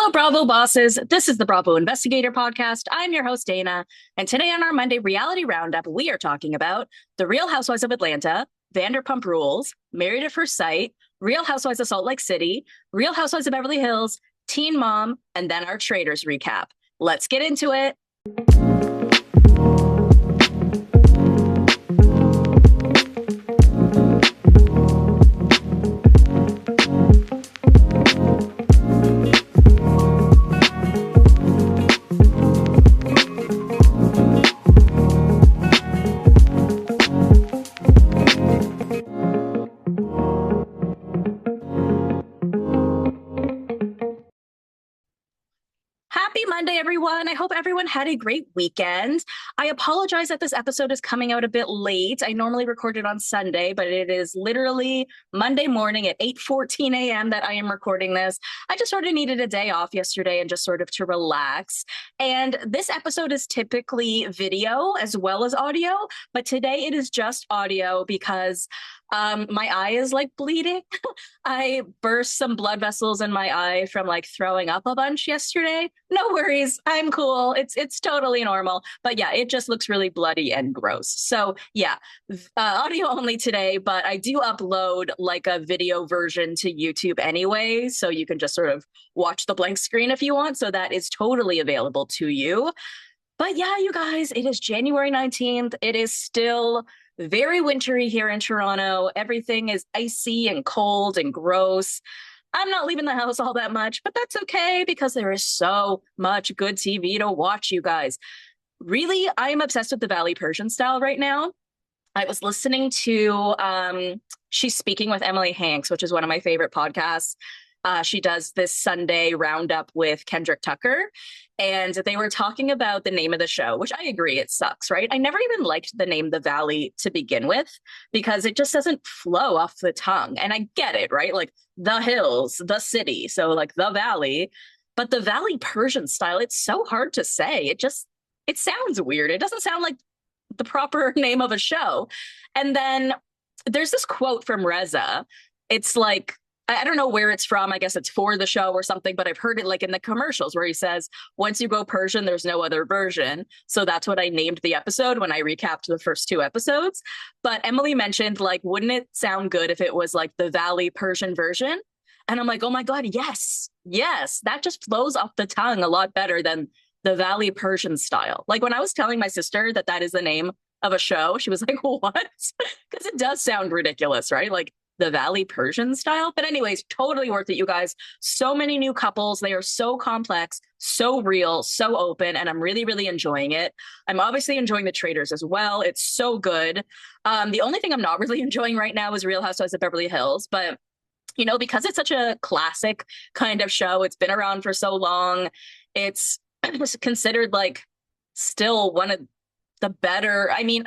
Hello, Bravo bosses. This is the Bravo Investigator Podcast. I'm your host, Dana. And today on our Monday Reality Roundup, we are talking about The Real Housewives of Atlanta, Vanderpump Rules, Married at First Sight, Real Housewives of Salt Lake City, Real Housewives of Beverly Hills, Teen Mom, and then our Traitors recap. Let's get into it. Happy Monday, everyone. I hope everyone had a great weekend. I apologize that this episode is coming out a bit late. I normally record it on Sunday, but it is literally Monday morning at 8:14 a.m. that I am recording this. I just sort of needed a day off yesterday and just sort of to relax. And this episode is typically video as well as audio, but today it is just audio because my eye is like bleeding. I burst some blood vessels in my eye from like throwing up a bunch yesterday. No worries. I'm cool. It's totally normal. But yeah, it just looks really bloody and gross. So yeah, audio only today, but I do upload like a video version to YouTube anyway. So you can just sort of watch the blank screen if you want. So that is totally available to you. But yeah, you guys, it is January 19th. It is still very wintry here in Toronto. Everything is icy and cold and gross. I'm not leaving the house all that much, but that's okay because there is so much good TV to watch, you guys. Really, I am obsessed with the Valley Persian style right now. I was listening to She's Speaking with Emily Hanks, which is one of my favorite podcasts. She does this Sunday roundup with Kendrick Tucker, and they were talking about the name of the show, which I agree, it sucks, right? I never even liked the name The Valley to begin with because it just doesn't flow off the tongue. And I get it, right? Like the hills, the city, so like the Valley, but the Valley Persian style, it's so hard to say. It sounds weird. It doesn't sound like the proper name of a show. And then there's this quote from Reza. It's like, I don't know where it's from. I guess it's for the show or something, but I've heard it like in the commercials where he says, once you go Persian, there's no other version. So that's what I named the episode when I recapped the first two episodes. But Emily mentioned, like, wouldn't it sound good if it was like the Valley Persian version? And I'm like, oh my God, yes, that just flows off the tongue a lot better than the Valley Persian style. Like when I was telling my sister that that is the name of a show, she was like, what? Because it does sound ridiculous, right? Like the Valley Persian style. But anyways, totally worth it, you guys. So many new couples. They are so complex, so real, so open, and I'm really, really enjoying it. I'm obviously enjoying the Traitors as well. It's so good. The only thing I'm not really enjoying right now is Real Housewives of Beverly Hills, but you know, because it's such a classic kind of show, it's been around for so long, it's considered like still one of the better. I mean,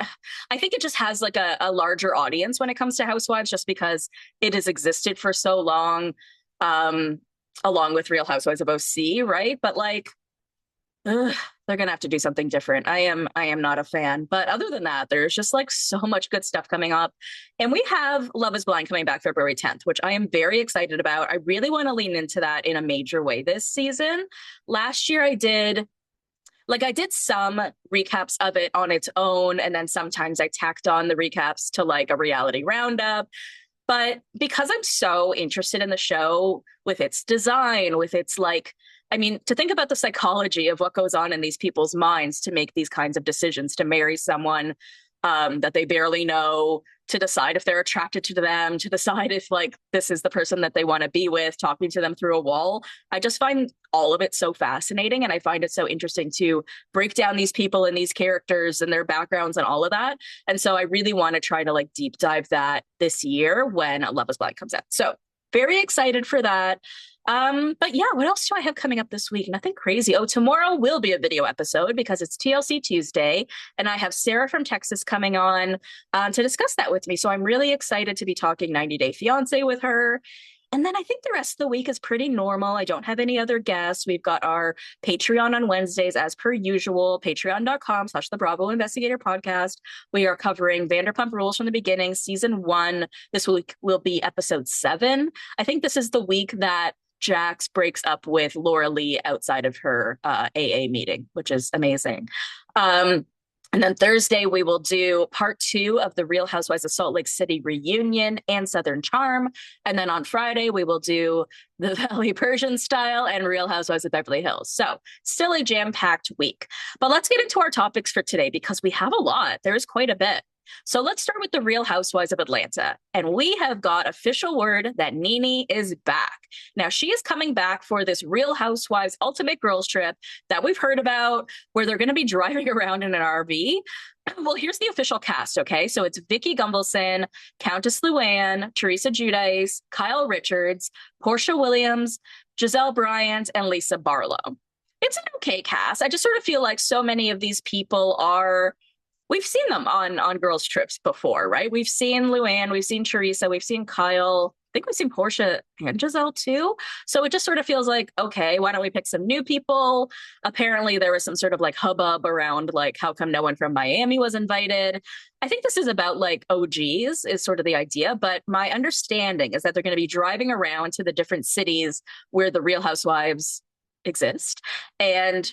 I think it just has like a larger audience when it comes to Housewives, just because it has existed for so long, along with Real Housewives of OC, right? But like, they're gonna have to do something different. I am not a fan. But other than that, there's just like so much good stuff coming up. And we have Love is Blind coming back February 10th, which I am very excited about. I really want to lean into that in a major way this season. Last year I did some recaps of it on its own, and then sometimes I tacked on the recaps to like a reality roundup. But because I'm so interested in the show with its design, with its like, I mean, to think about the psychology of what goes on in these people's minds to make these kinds of decisions, to marry someone that they barely know, to decide if they're attracted to them, to decide if like this is the person that they want to be with, talking to them through a wall. I just find all of it so fascinating. And I find it so interesting to break down these people and these characters and their backgrounds and all of that. And so I really want to try to like deep dive that this year when Love is Blind comes out. So very excited for that. But yeah, what else do I have coming up this week? Nothing crazy. Oh, tomorrow will be a video episode because it's TLC Tuesday, and I have Sarah from Texas coming on to discuss that with me. So I'm really excited to be talking 90 Day Fiance with her. And then I think the rest of the week is pretty normal. I don't have any other guests. We've got our Patreon on Wednesdays as per usual, patreon.com/the Bravo Investigator Podcast. We are covering Vanderpump Rules from the beginning, season 1. This week will be episode 7. I think this is the week that Jax breaks up with Laura Lee outside of her AA meeting, which is amazing. And then Thursday, we will do part 2 of the Real Housewives of Salt Lake City reunion and Southern Charm. And then on Friday, we will do the Valley Persian style and Real Housewives of Beverly Hills. So still a jam-packed week. But let's get into our topics for today because we have a lot. There's quite a bit. So let's start with the Real Housewives of Atlanta. And we have got official word that Nene is back. Now, she is coming back for this Real Housewives Ultimate Girls Trip that we've heard about, where they're going to be driving around in an RV. Well, here's the official cast, okay? So it's Vicki Gunvalson, Countess Luann, Teresa Giudice, Kyle Richards, Portia Williams, Giselle Bryant, and Lisa Barlow. It's an okay cast. I just sort of feel like so many of these people are... We've seen them on girls' trips before, right? We've seen Luann, we've seen Teresa, we've seen Kyle. I think we've seen Portia and Giselle too. So it just sort of feels like, okay, why don't we pick some new people? Apparently there was some sort of like hubbub around like, how come no one from Miami was invited? I think this is about like OGs is sort of the idea. But my understanding is that they're going to be driving around to the different cities where the Real Housewives exist. And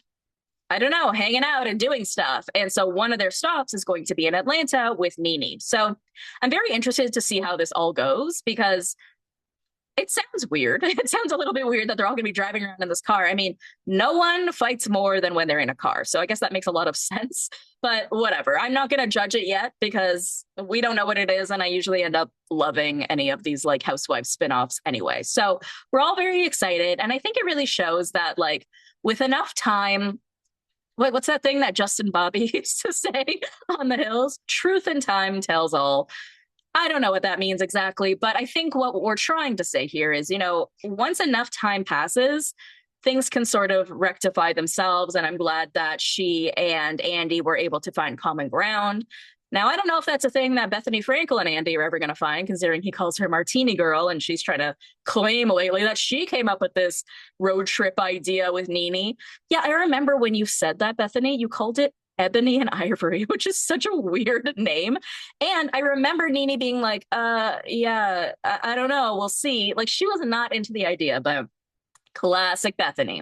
I don't know, hanging out and doing stuff. And so one of their stops is going to be in Atlanta with Nene. So I'm very interested to see how this all goes because it sounds weird. It sounds a little bit weird that they're all going to be driving around in this car. I mean, no one fights more than when they're in a car. So I guess that makes a lot of sense. But whatever. I'm not going to judge it yet because we don't know what it is. And I usually end up loving any of these like Housewives spinoffs anyway. So we're all very excited. And I think it really shows that like with enough time, what's that thing that Justin Bobby used to say on the hills? Truth and time tells all. I don't know what that means exactly, but I think what we're trying to say here is, you know, once enough time passes, things can sort of rectify themselves. And I'm glad that she and Andy were able to find common ground. Now, I don't know if that's a thing that Bethany Frankel and Andy are ever going to find, considering he calls her Martini Girl, and she's trying to claim lately that she came up with this road trip idea with Nene. Yeah, I remember when you said that, Bethany, you called it Ebony and Ivory, which is such a weird name. And I remember Nene being like, yeah, I don't know, we'll see. Like, she was not into the idea, but classic Bethany.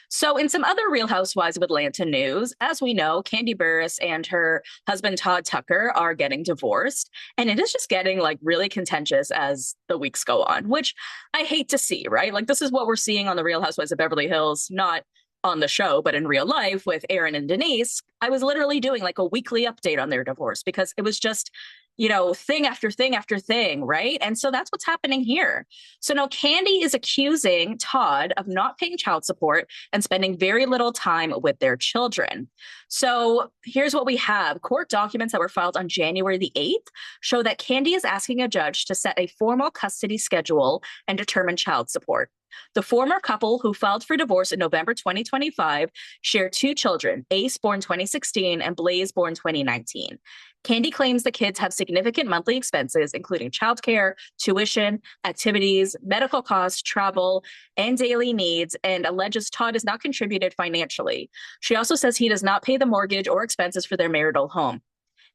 So in some other Real Housewives of Atlanta news, as we know, Kandi Burruss and her husband Todd Tucker are getting divorced. And it is just getting like really contentious as the weeks go on, which I hate to see, right? Like this is what we're seeing on the Real Housewives of Beverly Hills, not on the show, but in real life with Aaron and Denise. I was literally doing like a weekly update on their divorce because it was just, you know, thing after thing after thing, right? And so that's what's happening here. So now Kandi is accusing Todd of not paying child support and spending very little time with their children. So here's what we have. Court documents that were filed on January the 8th show that Kandi is asking a judge to set a formal custody schedule and determine child support. The former couple who filed for divorce in November 2025 share 2 children, Ace born 2016 and Blaze born 2019. Kandi claims the kids have significant monthly expenses, including childcare, tuition, activities, medical costs, travel, and daily needs, and alleges Todd has not contributed financially. She also says he does not pay the mortgage or expenses for their marital home.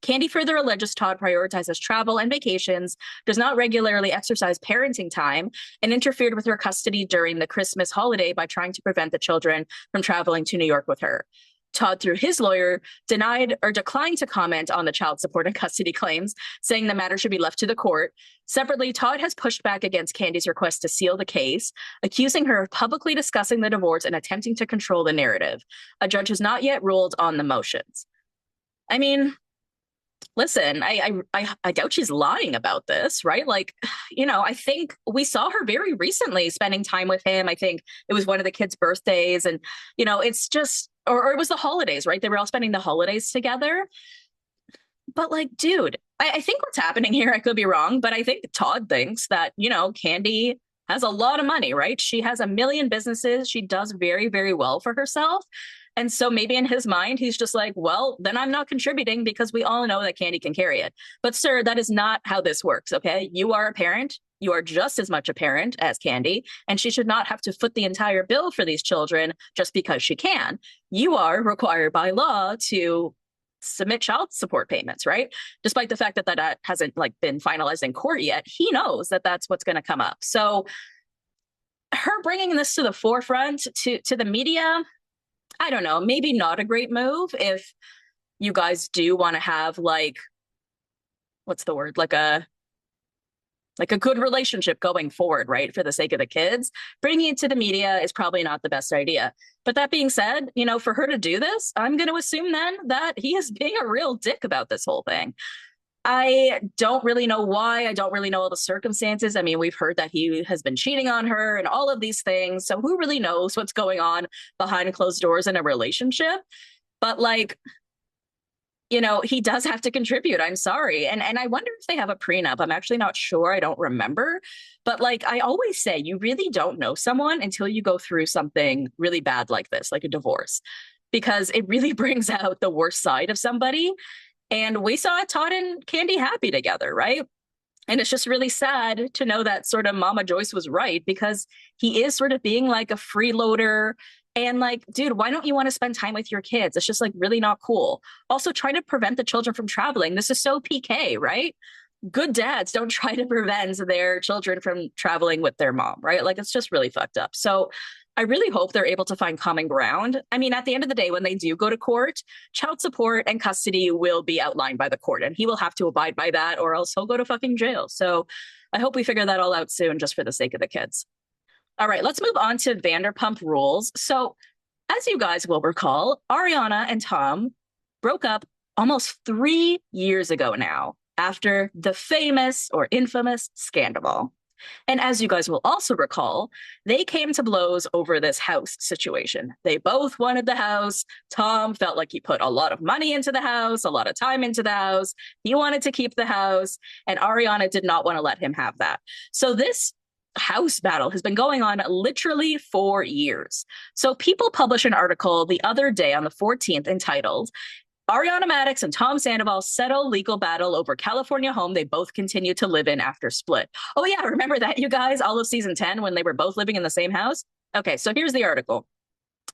Kandi further alleges Todd prioritizes travel and vacations, does not regularly exercise parenting time, and interfered with her custody during the Christmas holiday by trying to prevent the children from traveling to New York with her. Todd, through his lawyer, denied or declined to comment on the child support and custody claims, saying the matter should be left to the court. Separately, Todd has pushed back against Kandi's request to seal the case, accusing her of publicly discussing the divorce and attempting to control the narrative. A judge has not yet ruled on the motions. I mean, listen, I doubt she's lying about this, right? Like, you know, I think we saw her very recently spending time with him. I think it was one of the kids' birthdays. And, you know, it's just, or it was the holidays, right? They were all spending the holidays together. But like, dude, I think what's happening here, I could be wrong, but I think Todd thinks that, you know, Kandi has a lot of money, right? She has 1 million businesses. She does very, very well for herself. And so maybe in his mind, he's just like, well, then I'm not contributing because we all know that Kandi can carry it. But sir, that is not how this works, okay? You are a parent. You are just as much a parent as Kandi, and she should not have to foot the entire bill for these children just because she can. You are required by law to submit child support payments, right? Despite the fact that that hasn't like been finalized in court yet, he knows that that's what's going to come up. So her bringing this to the forefront to the media, I don't know, maybe not a great move if you guys do want to have like, what's the word? Like a good relationship going forward, right? For the sake of the kids, bringing it to the media is probably not the best idea. But that being said, you know, for her to do this, I'm going to assume then that he is being a real dick about this whole thing. I don't really know why. I don't really know all the circumstances. I mean, we've heard that he has been cheating on her and all of these things. So who really knows what's going on behind closed doors in a relationship? But like, you know, he does have to contribute. I'm sorry. And I wonder if they have a prenup. I'm actually not sure. I don't remember. But like I always say, you really don't know someone until you go through something really bad like this, like a divorce, because it really brings out the worst side of somebody. And we saw Todd and Candy happy together, right? And it's just really sad to know that sort of Mama Joyce was right, because he is sort of being like a freeloader. And like, dude, why don't you want to spend time with your kids? It's just like really not cool. Also, trying to prevent the children from traveling. This is so PK, right? Good dads don't try to prevent their children from traveling with their mom, right? Like, it's just really fucked up. So I really hope they're able to find common ground. I mean, at the end of the day, when they do go to court, child support and custody will be outlined by the court, and he will have to abide by that, or else he'll go to fucking jail. So I hope we figure that all out soon, just for the sake of the kids. All right, let's move on to Vanderpump Rules. So, as you guys will recall, Ariana and Tom broke up almost 3 years ago now, after the famous or infamous Sandoval. And as you guys will also recall, they came to blows over this house situation. They both wanted the house. Tom felt like he put a lot of money into the house, a lot of time into the house. He wanted to keep the house, and Ariana did not want to let him have that. So this house battle has been going on literally for years. So People published an article the other day on the 14th entitled, Ariana Madix and Tom Sandoval settle legal battle over California home they both continue to live in after split. Oh yeah, remember that, you guys? All of season 10 when they were both living in the same house? Okay, so here's the article.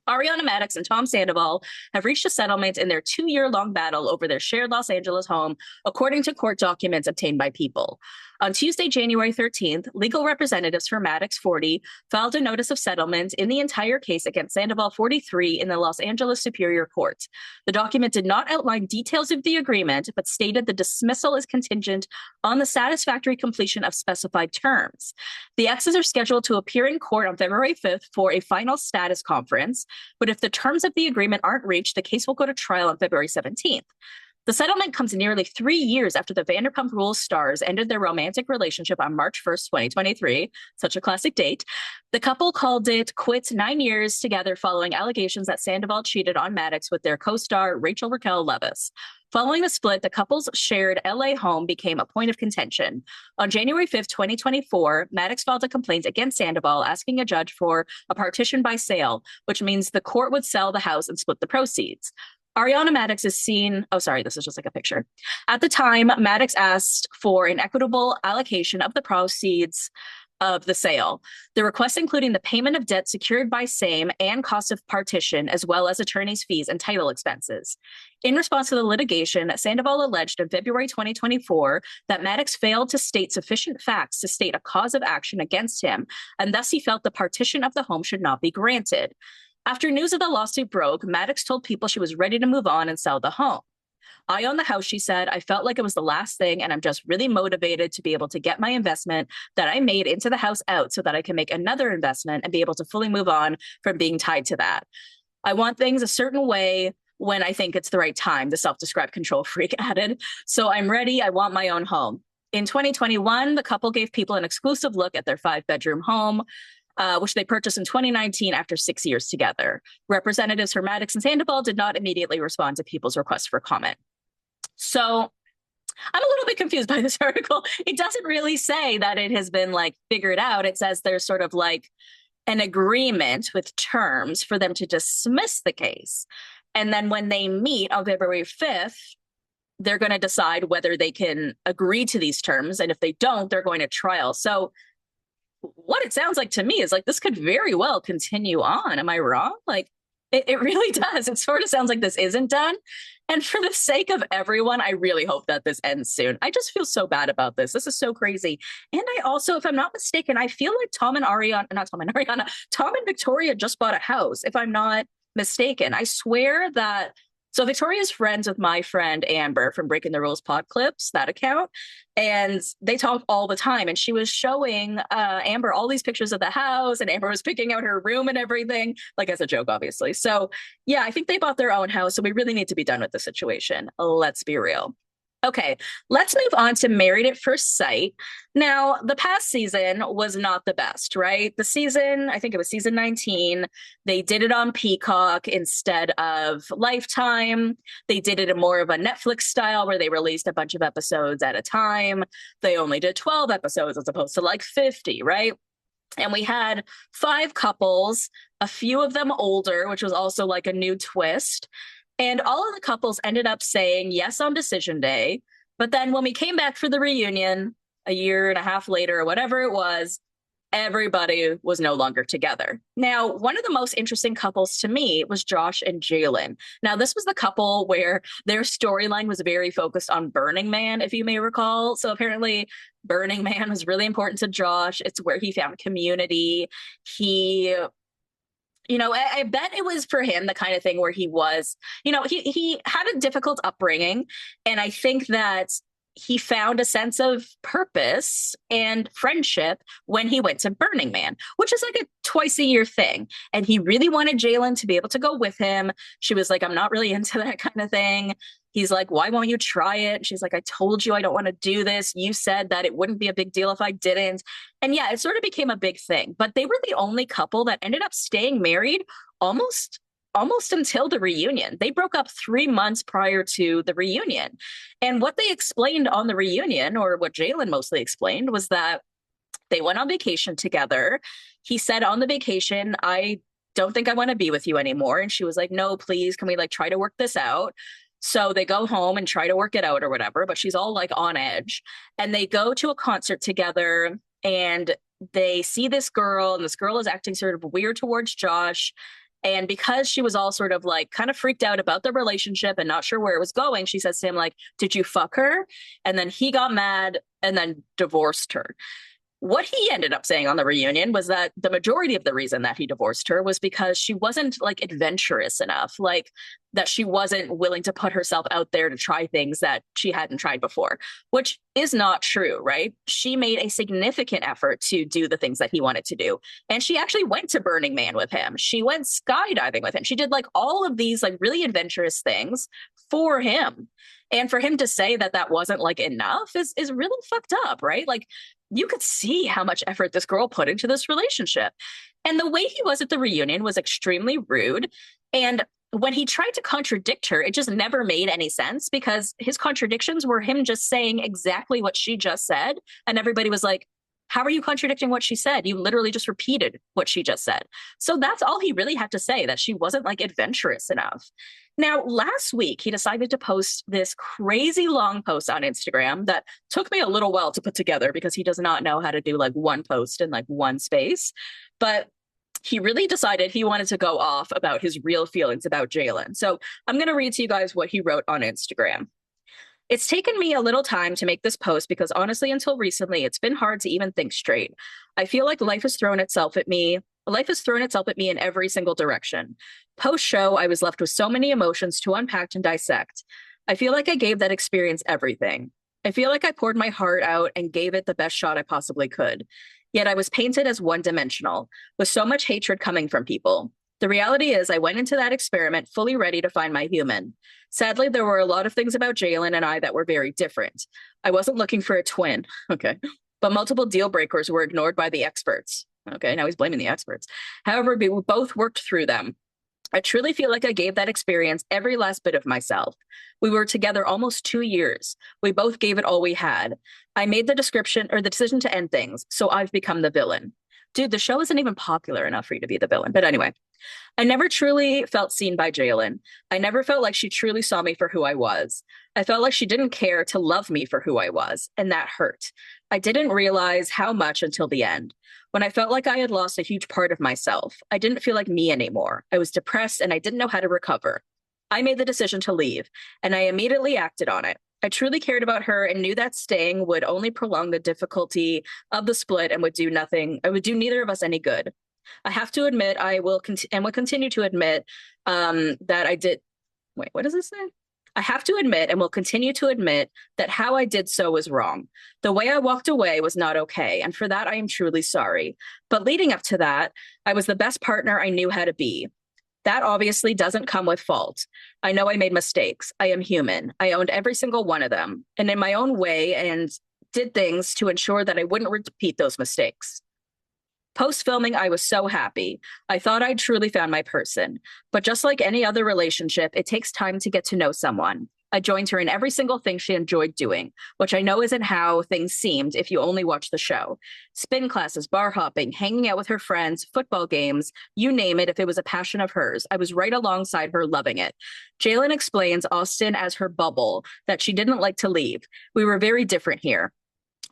Ariana Madix and Tom Sandoval have reached a settlement in their 2-year-long battle over their shared Los Angeles home, according to court documents obtained by People. On Tuesday, January 13th, legal representatives for Madix 40 filed a notice of settlement in the entire case against Sandoval 43 in the Los Angeles Superior Court. The document did not outline details of the agreement, but stated the dismissal is contingent on the satisfactory completion of specified terms. The exes are scheduled to appear in court on February 5th for a final status conference, but if the terms of the agreement aren't reached, the case will go to trial on February 17th. The settlement comes nearly 3 years after the Vanderpump Rules stars ended their romantic relationship on March 1st, 2023, such a classic date. The couple called it quits 9 years together following allegations that Sandoval cheated on Madix with their co-star Rachel Raquel Leviss. Following the split, the couple's shared LA home became a point of contention. On January 5th, 2024, Madix filed a complaint against Sandoval asking a judge for a partition by sale, which means the court would sell the house and split the proceeds. Ariana Madix is seen, oh, sorry, this is just like a picture. At the time, Madix asked for an equitable allocation of the proceeds of the sale. The request including the payment of debt secured by same and cost of partition, as well as attorney's fees and title expenses. In response to the litigation, Sandoval alleged in February 2024 that Madix failed to state sufficient facts to state a cause of action against him, and thus he felt the partition of the home should not be granted. After news of the lawsuit broke, Madix told People she was ready to move on and sell the home. I own the house, she said. I felt like it was the last thing, and I'm just really motivated to be able to get my investment that I made into the house out so that I can make another investment and be able to fully move on from being tied to that. I want things a certain way when I think it's the right time, the self-described control freak added. So I'm ready. I want my own home. In 2021, the couple gave People an exclusive look at their 5-bedroom home, which they purchased in 2019 after 6 years together. Representatives for Madix and Sandoval did not immediately respond to People's request for comment. So I'm a little bit confused by this article. It doesn't really say that it has been like figured out. It says there's sort of like an agreement with terms for them to dismiss the case. And then when they meet on February 5th, they're going to decide whether they can agree to these terms. And if they don't, they're going to trial. So what it sounds like to me is like this could very well continue on. Am I wrong? Like, It really does. It sort of sounds like this isn't done. And for the sake of everyone, I really hope that this ends soon. I just feel so bad about this. This is so crazy. And I also, if I'm not mistaken, I feel like Tom and Victoria just bought a house, if I'm not mistaken. I swear that. So Victoria's friends with my friend Amber from Breaking the Rules Pod Clips, that account, and they talk all the time. And she was showing Amber all these pictures of the house, and Amber was picking out her room and everything, like as a joke, obviously. So yeah, I think they bought their own house. So we really need to be done with the situation. Let's be real. Okay, let's move on to Married at First Sight. Now, the past season was not the best, right? The season, I think it was season 19, they did it on Peacock instead of Lifetime. They did it in more of a Netflix style where they released a bunch of episodes at a time. They only did 12 episodes as opposed to like 50, right? And we had 5 couples, a few of them older, which was also like a new twist. And all of the couples ended up saying yes on decision day. But then when we came back for the reunion a year and a half later, or whatever it was, everybody was no longer together. Now, one of the most interesting couples to me was Josh and Jalen. Now, this was the couple where their storyline was very focused on Burning Man, if you may recall. So apparently Burning Man was really important to Josh. It's where he found community. I bet it was for him the kind of thing where he was, he had a difficult upbringing. And I think that he found a sense of purpose and friendship when he went to Burning Man, which is like a twice a year thing. And he really wanted Jalen to be able to go with him. She was like, I'm not really into that kind of thing. He's like, why won't you try it? She's like, I told you I don't want to do this. You said that it wouldn't be a big deal if I didn't. And yeah, it sort of became a big thing. But they were the only couple that ended up staying married almost until the reunion. They broke up 3 months prior to the reunion. And what they explained on the reunion, or what Jalen mostly explained, was that they went on vacation together. He said on the vacation, I don't think I want to be with you anymore. And she was like, no, please, can we like try to work this out? So they go home and try to work it out or whatever, but she's all like on edge. And they go to a concert together and they see this girl, and this girl is acting sort of weird towards Josh. And because she was all sort of like kind of freaked out about the relationship and not sure where it was going, she says to him, like, did you fuck her? And then he got mad and then divorced her. What he ended up saying on the reunion was that the majority of the reason that he divorced her was because she wasn't like adventurous enough, like that she wasn't willing to put herself out there to try things that she hadn't tried before, which is not true, right? She made a significant effort to do the things that he wanted to do. And she actually went to Burning Man with him. She went skydiving with him. She did like all of these like really adventurous things for him. And for him to say that that wasn't like enough is really fucked up, right? Like you could see how much effort this girl put into this relationship. And the way he was at the reunion was extremely rude. And when he tried to contradict her, it just never made any sense because his contradictions were him just saying exactly what she just said. And everybody was like, how are you contradicting what she said? You literally just repeated what she just said. So that's all he really had to say, that she wasn't like adventurous enough. Now, last week, he decided to post this crazy long post on Instagram that took me a little while to put together because he does not know how to do like one post in like one space. But he really decided he wanted to go off about his real feelings about Jalen. So I'm going to read to you guys what he wrote on Instagram. It's taken me a little time to make this post because honestly, until recently, it's been hard to even think straight. I feel like life has thrown itself at me. Life has thrown itself at me in every single direction. Post-show, I was left with so many emotions to unpack and dissect. I feel like I gave that experience everything. I feel like I poured my heart out and gave it the best shot I possibly could. Yet I was painted as one-dimensional, with so much hatred coming from people. The reality is I went into that experiment fully ready to find my human. Sadly, there were a lot of things about Jalen and I that were very different. I wasn't looking for a twin, okay, but multiple deal breakers were ignored by the experts. Okay, now he's blaming the experts. However, we both worked through them. I truly feel like I gave that experience every last bit of myself. We were together almost 2 years. We both gave it all we had. I made the decision to end things, so I've become the villain. Dude, the show isn't even popular enough for you to be the villain. But anyway, I never truly felt seen by Jalen. I never felt like she truly saw me for who I was. I felt like she didn't care to love me for who I was, and that hurt. I didn't realize how much until the end. When I felt like I had lost a huge part of myself. I didn't feel like me anymore. I was depressed and I didn't know how to recover. I made the decision to leave, and I immediately acted on it. I truly cared about her and knew that staying would only prolong the difficulty of the split and would do nothing. It would do neither of us any good. I have to admit, I will and will continue to admit that I did. Wait, what does this say? I have to admit and will continue to admit that how I did so was wrong. The way I walked away was not okay, and for that I am truly sorry. But leading up to that, I was the best partner I knew how to be. That obviously doesn't come with fault. I know I made mistakes. I am human. I owned every single one of them, and in my own way, and did things to ensure that I wouldn't repeat those mistakes. Post-filming, I was so happy. I thought I'd truly found my person. But just like any other relationship, it takes time to get to know someone. I joined her in every single thing she enjoyed doing, which I know isn't how things seemed if you only watch the show. Spin classes, bar hopping, hanging out with her friends, football games, you name it, if it was a passion of hers. I was right alongside her, loving it. Jalen explains Austin as her bubble, that she didn't like to leave. We were very different here,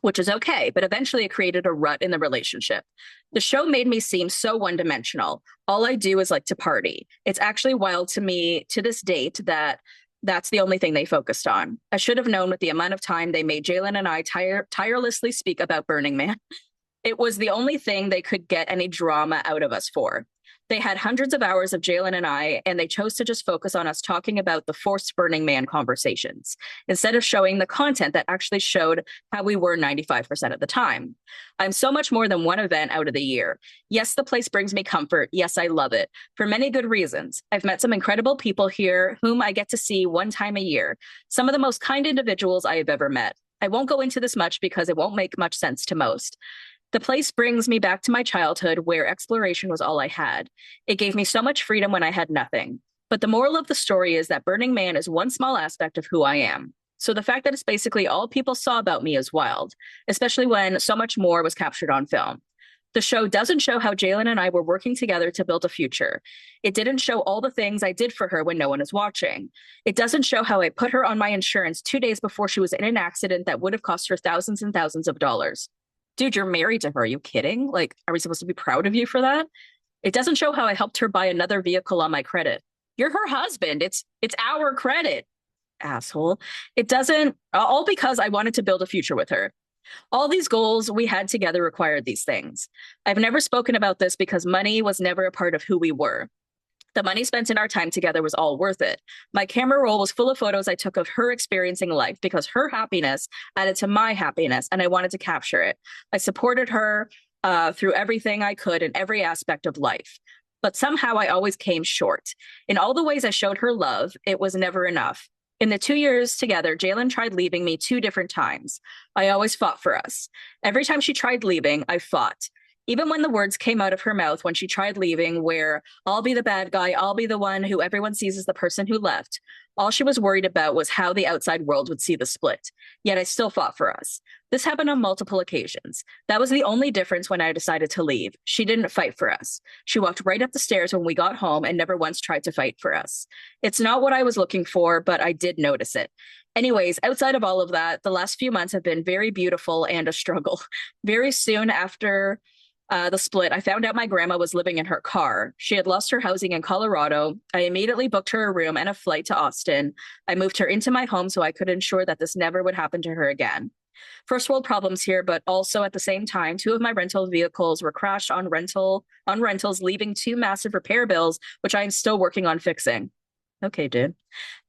which is okay, but eventually it created a rut in the relationship. The show made me seem so one-dimensional. All I do is like to party. It's actually wild to me to this date that that's the only thing they focused on. I should have known with the amount of time they made Jalen and I tirelessly speak about Burning Man. It was the only thing they could get any drama out of us for. They had hundreds of hours of Jalen and I, and they chose to just focus on us talking about the forced Burning Man conversations, instead of showing the content that actually showed how we were 95% of the time. I'm so much more than one event out of the year. Yes, the place brings me comfort. Yes, I love it. For many good reasons. I've met some incredible people here whom I get to see one time a year. Some of the most kind individuals I have ever met. I won't go into this much because it won't make much sense to most. The place brings me back to my childhood where exploration was all I had. It gave me so much freedom when I had nothing. But the moral of the story is that Burning Man is one small aspect of who I am. So the fact that it's basically all people saw about me is wild, especially when so much more was captured on film. The show doesn't show how Jalen and I were working together to build a future. It didn't show all the things I did for her when no one is watching. It doesn't show how I put her on my insurance 2 days before she was in an accident that would have cost her thousands and thousands of dollars. Dude, you're married to her. Are you kidding? Like, are we supposed to be proud of you for that? It doesn't show how I helped her buy another vehicle on my credit. You're her husband. It's our credit, asshole. It doesn't, all because I wanted to build a future with her. All these goals we had together required these things. I've never spoken about this because money was never a part of who we were. The money spent in our time together was all worth it. My camera roll was full of photos I took of her experiencing life because her happiness added to my happiness, and I wanted to capture it. I supported her through everything I could in every aspect of life. But somehow I always came short. In all the ways I showed her love, it was never enough. In the 2 years together, Jalen tried leaving me 2 different times. I always fought for us. Every time she tried leaving, I fought. Even when the words came out of her mouth when she tried leaving, where I'll be the bad guy, I'll be the one who everyone sees as the person who left, all she was worried about was how the outside world would see the split. Yet I still fought for us. This happened on multiple occasions. That was the only difference when I decided to leave. She didn't fight for us. She walked right up the stairs when we got home and never once tried to fight for us. It's not what I was looking for, but I did notice it. Anyways, outside of all of that, the last few months have been very beautiful and a struggle. Very soon after the split, I found out my grandma was living in her car. She had lost her housing in Colorado. I immediately booked her a room and a flight to Austin. I moved her into my home so I could ensure that this never would happen to her again. First world problems here, but also at the same time, 2 of my rental vehicles were crashed on rentals, leaving 2 massive repair bills, which I am still working on fixing. Okay, dude.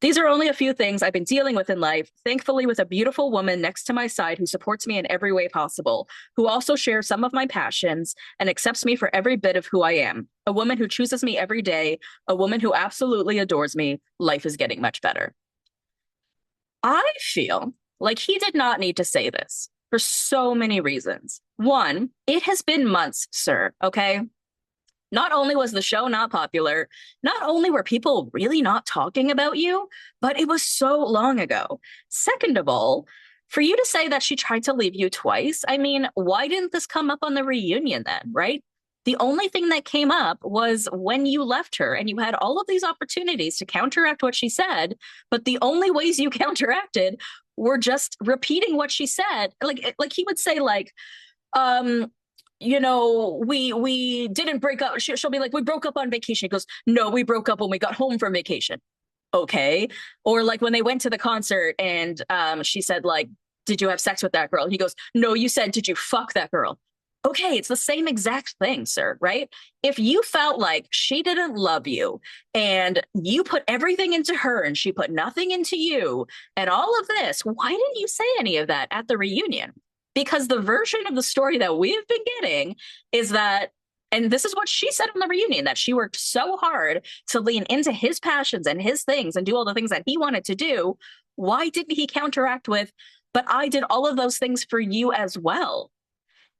These are only a few things I've been dealing with in life, thankfully with a beautiful woman next to my side who supports me in every way possible, who also shares some of my passions and accepts me for every bit of who I am. A woman who chooses me every day, a woman who absolutely adores me. Life is getting much better. I feel like he did not need to say this for so many reasons. One, it has been months, sir, okay? Not only was the show not popular, not only were people really not talking about you, but it was so long ago. Second of all, for you to say that she tried to leave you twice, I mean, why didn't this come up on the reunion then, right? The only thing that came up was when you left her and you had all of these opportunities to counteract what she said, but the only ways you counteracted were just repeating what she said. Like he would say, like, we didn't break up. She'll be like, we broke up on vacation. He goes, no, we broke up when we got home from vacation. Okay. Or like when they went to the concert and she said, like, did you have sex with that girl? He goes, no, you said, did you fuck that girl? Okay, it's the same exact thing, sir, right? If you felt like she didn't love you and you put everything into her and she put nothing into you and all of this, why didn't you say any of that at the reunion? Because the version of the story that we've been getting is that, and this is what she said on the reunion, that she worked so hard to lean into his passions and his things and do all the things that he wanted to do. Why didn't he counteract with, but I did all of those things for you as well?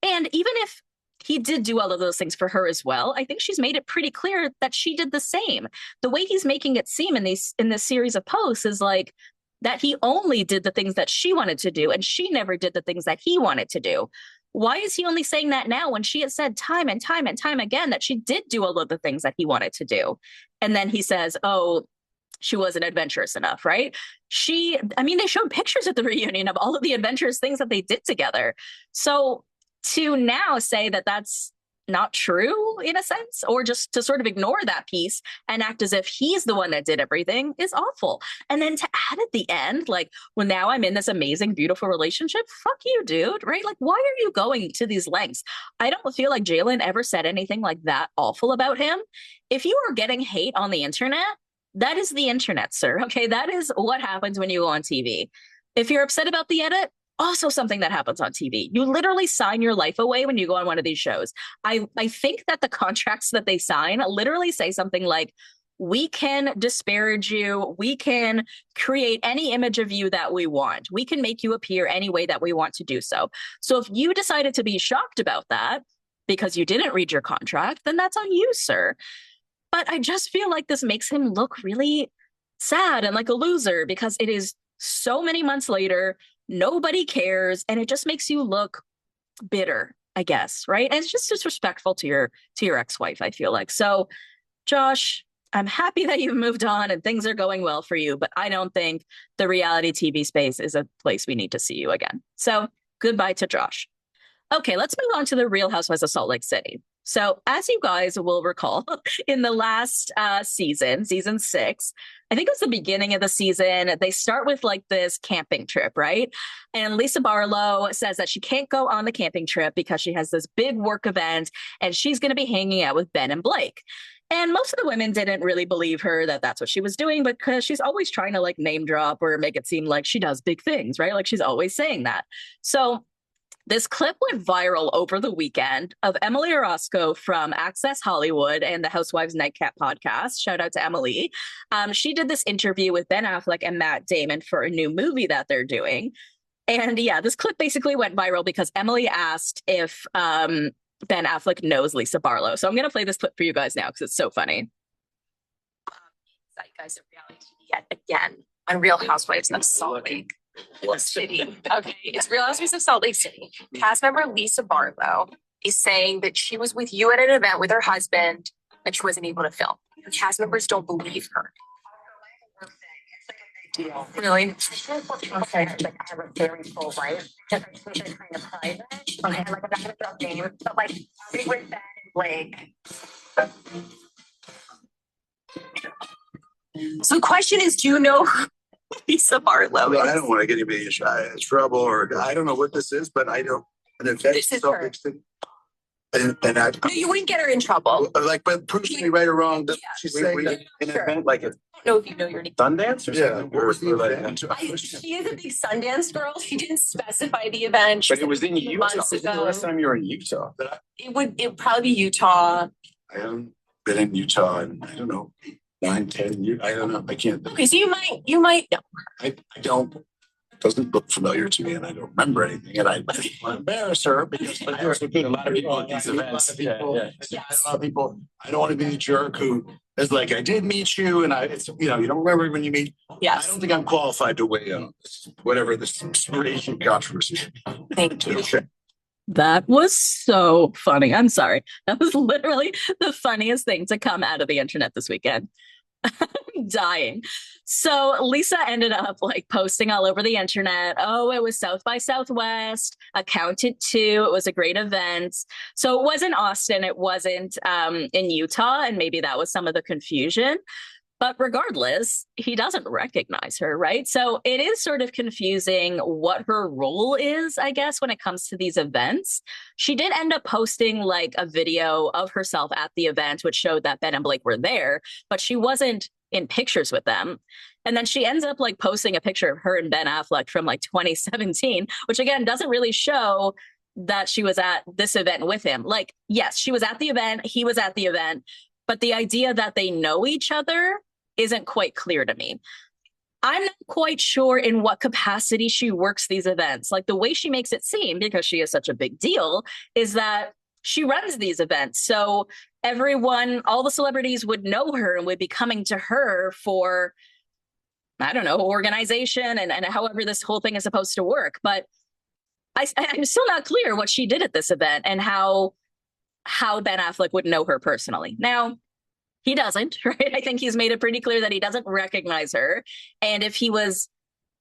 And even if he did do all of those things for her as well, I think she's made it pretty clear that she did the same. The way he's making it seem in this series of posts is like that he only did the things that she wanted to do, and she never did the things that he wanted to do. Why is he only saying that now when she has said time and time and time again that she did do all of the things that he wanted to do? And then he says, oh, she wasn't adventurous enough, right? They showed pictures at the reunion of all of the adventurous things that they did together. So to now say that that's not true in a sense, or just to sort of ignore that piece and act as if he's the one that did everything is awful. And then to add at the end, like, well, now I'm in this amazing, beautiful relationship. Fuck you, dude, right? Like, why are you going to these lengths? I don't feel like Jalen ever said anything like that awful about him. If you are getting hate on the internet, that is the internet, sir. Okay, that is what happens when you go on TV. If you're upset about the edit, also something that happens on TV. You literally sign your life away when you go on one of these shows. I think that the contracts that they sign literally say something like, we can disparage you. We can create any image of you that we want. We can make you appear any way that we want to do so. So if you decided to be shocked about that because you didn't read your contract, then that's on you, sir. But I just feel like this makes him look really sad and like a loser because it is so many months later. Nobody cares, and it just makes you look bitter, I guess, right? And it's just disrespectful to your ex-wife, I feel like. So, Josh, I'm happy that you've moved on and things are going well for you, but I don't think the reality TV space is a place we need to see you again. So, goodbye to Josh. Okay, let's move on to the Real Housewives of Salt Lake City. So, as you guys will recall, in the last season 6, I think it was the beginning of the season, they start with like this camping trip, right? And Lisa Barlow says that she can't go on the camping trip because she has this big work event and she's going to be hanging out with Ben and Blake. And most of the women didn't really believe her that that's what she was doing because she's always trying to like name drop or make it seem like she does big things, right? Like she's always saying that. So this clip went viral over the weekend of Emily Orozco from Access Hollywood and the Housewives Nightcap podcast. Shout out to Emily. She did this interview with Ben Affleck and Matt Damon for a new movie that they're doing. And yeah, this clip basically went viral because Emily asked if Ben Affleck knows Lisa Barlow. So I'm going to play this clip for you guys now because it's so funny. That you guys are reality TV yet again on Real Housewives of Salt Lake City. Okay, it's Real Housewives of Salt Lake City. Cast member Lisa Barlow is saying that she was with you at an event with her husband and she wasn't able to film. Her cast members don't believe her. Really? Okay, like I have a very full life. Just like kind of private. Okay, like I'm not gonna drop names, but like we were Ben and Blake. So the question is, do you know who Lisa Barlow is? Well, I don't want to get anybody in trouble, or I don't know what this is, but I don't. This is her. And I, No, you wouldn't get her in trouble. like, but prove to me right or wrong that she's saying that in an event like it. I don't know if you know your name. Sundance or something. Where was the event? She is a big Sundance girl. She didn't specify the event. But it was in Utah. Months ago. The last time you were in Utah. It would probably be Utah. I haven't been in Utah in, I don't know, 9, 10 years. I don't know. I can't. Okay, so you might know. I don't. It doesn't look familiar to me, and I don't remember anything. And I want to embarrass her because there's a lot of people at these events. A lot of people. I don't want to be the jerk who is like, I did meet you, and it's you don't remember when you meet. Yes. I don't think I'm qualified to weigh in on this, whatever this raging controversy. Thank you. That was so funny. I'm sorry. That was literally the funniest thing to come out of the internet this weekend. Dying. So Lisa ended up like posting all over the internet. Oh, it was South by Southwest, Accountant 2. It was a great event. So it wasn't Austin. It wasn't in Utah. And maybe that was some of the confusion. But regardless, he doesn't recognize her, right? So it is sort of confusing what her role is, I guess, when it comes to these events. She did end up posting like a video of herself at the event, which showed that Ben and Blake were there, but she wasn't in pictures with them. And then she ends up like posting a picture of her and Ben Affleck from like 2017, which again doesn't really show that she was at this event with him. Like, yes, she was at the event, he was at the event, but the idea that they know each other isn't quite clear to me. I'm not quite sure in what capacity she works these events. Like the way she makes it seem, because she is such a big deal, is that she runs these events. So everyone, all the celebrities would know her and would be coming to her for, I don't know, organization and however this whole thing is supposed to work. But I'm still not clear what she did at this event and how Ben Affleck would know her personally. Now, he doesn't, right? I think he's made it pretty clear that he doesn't recognize her. And if he was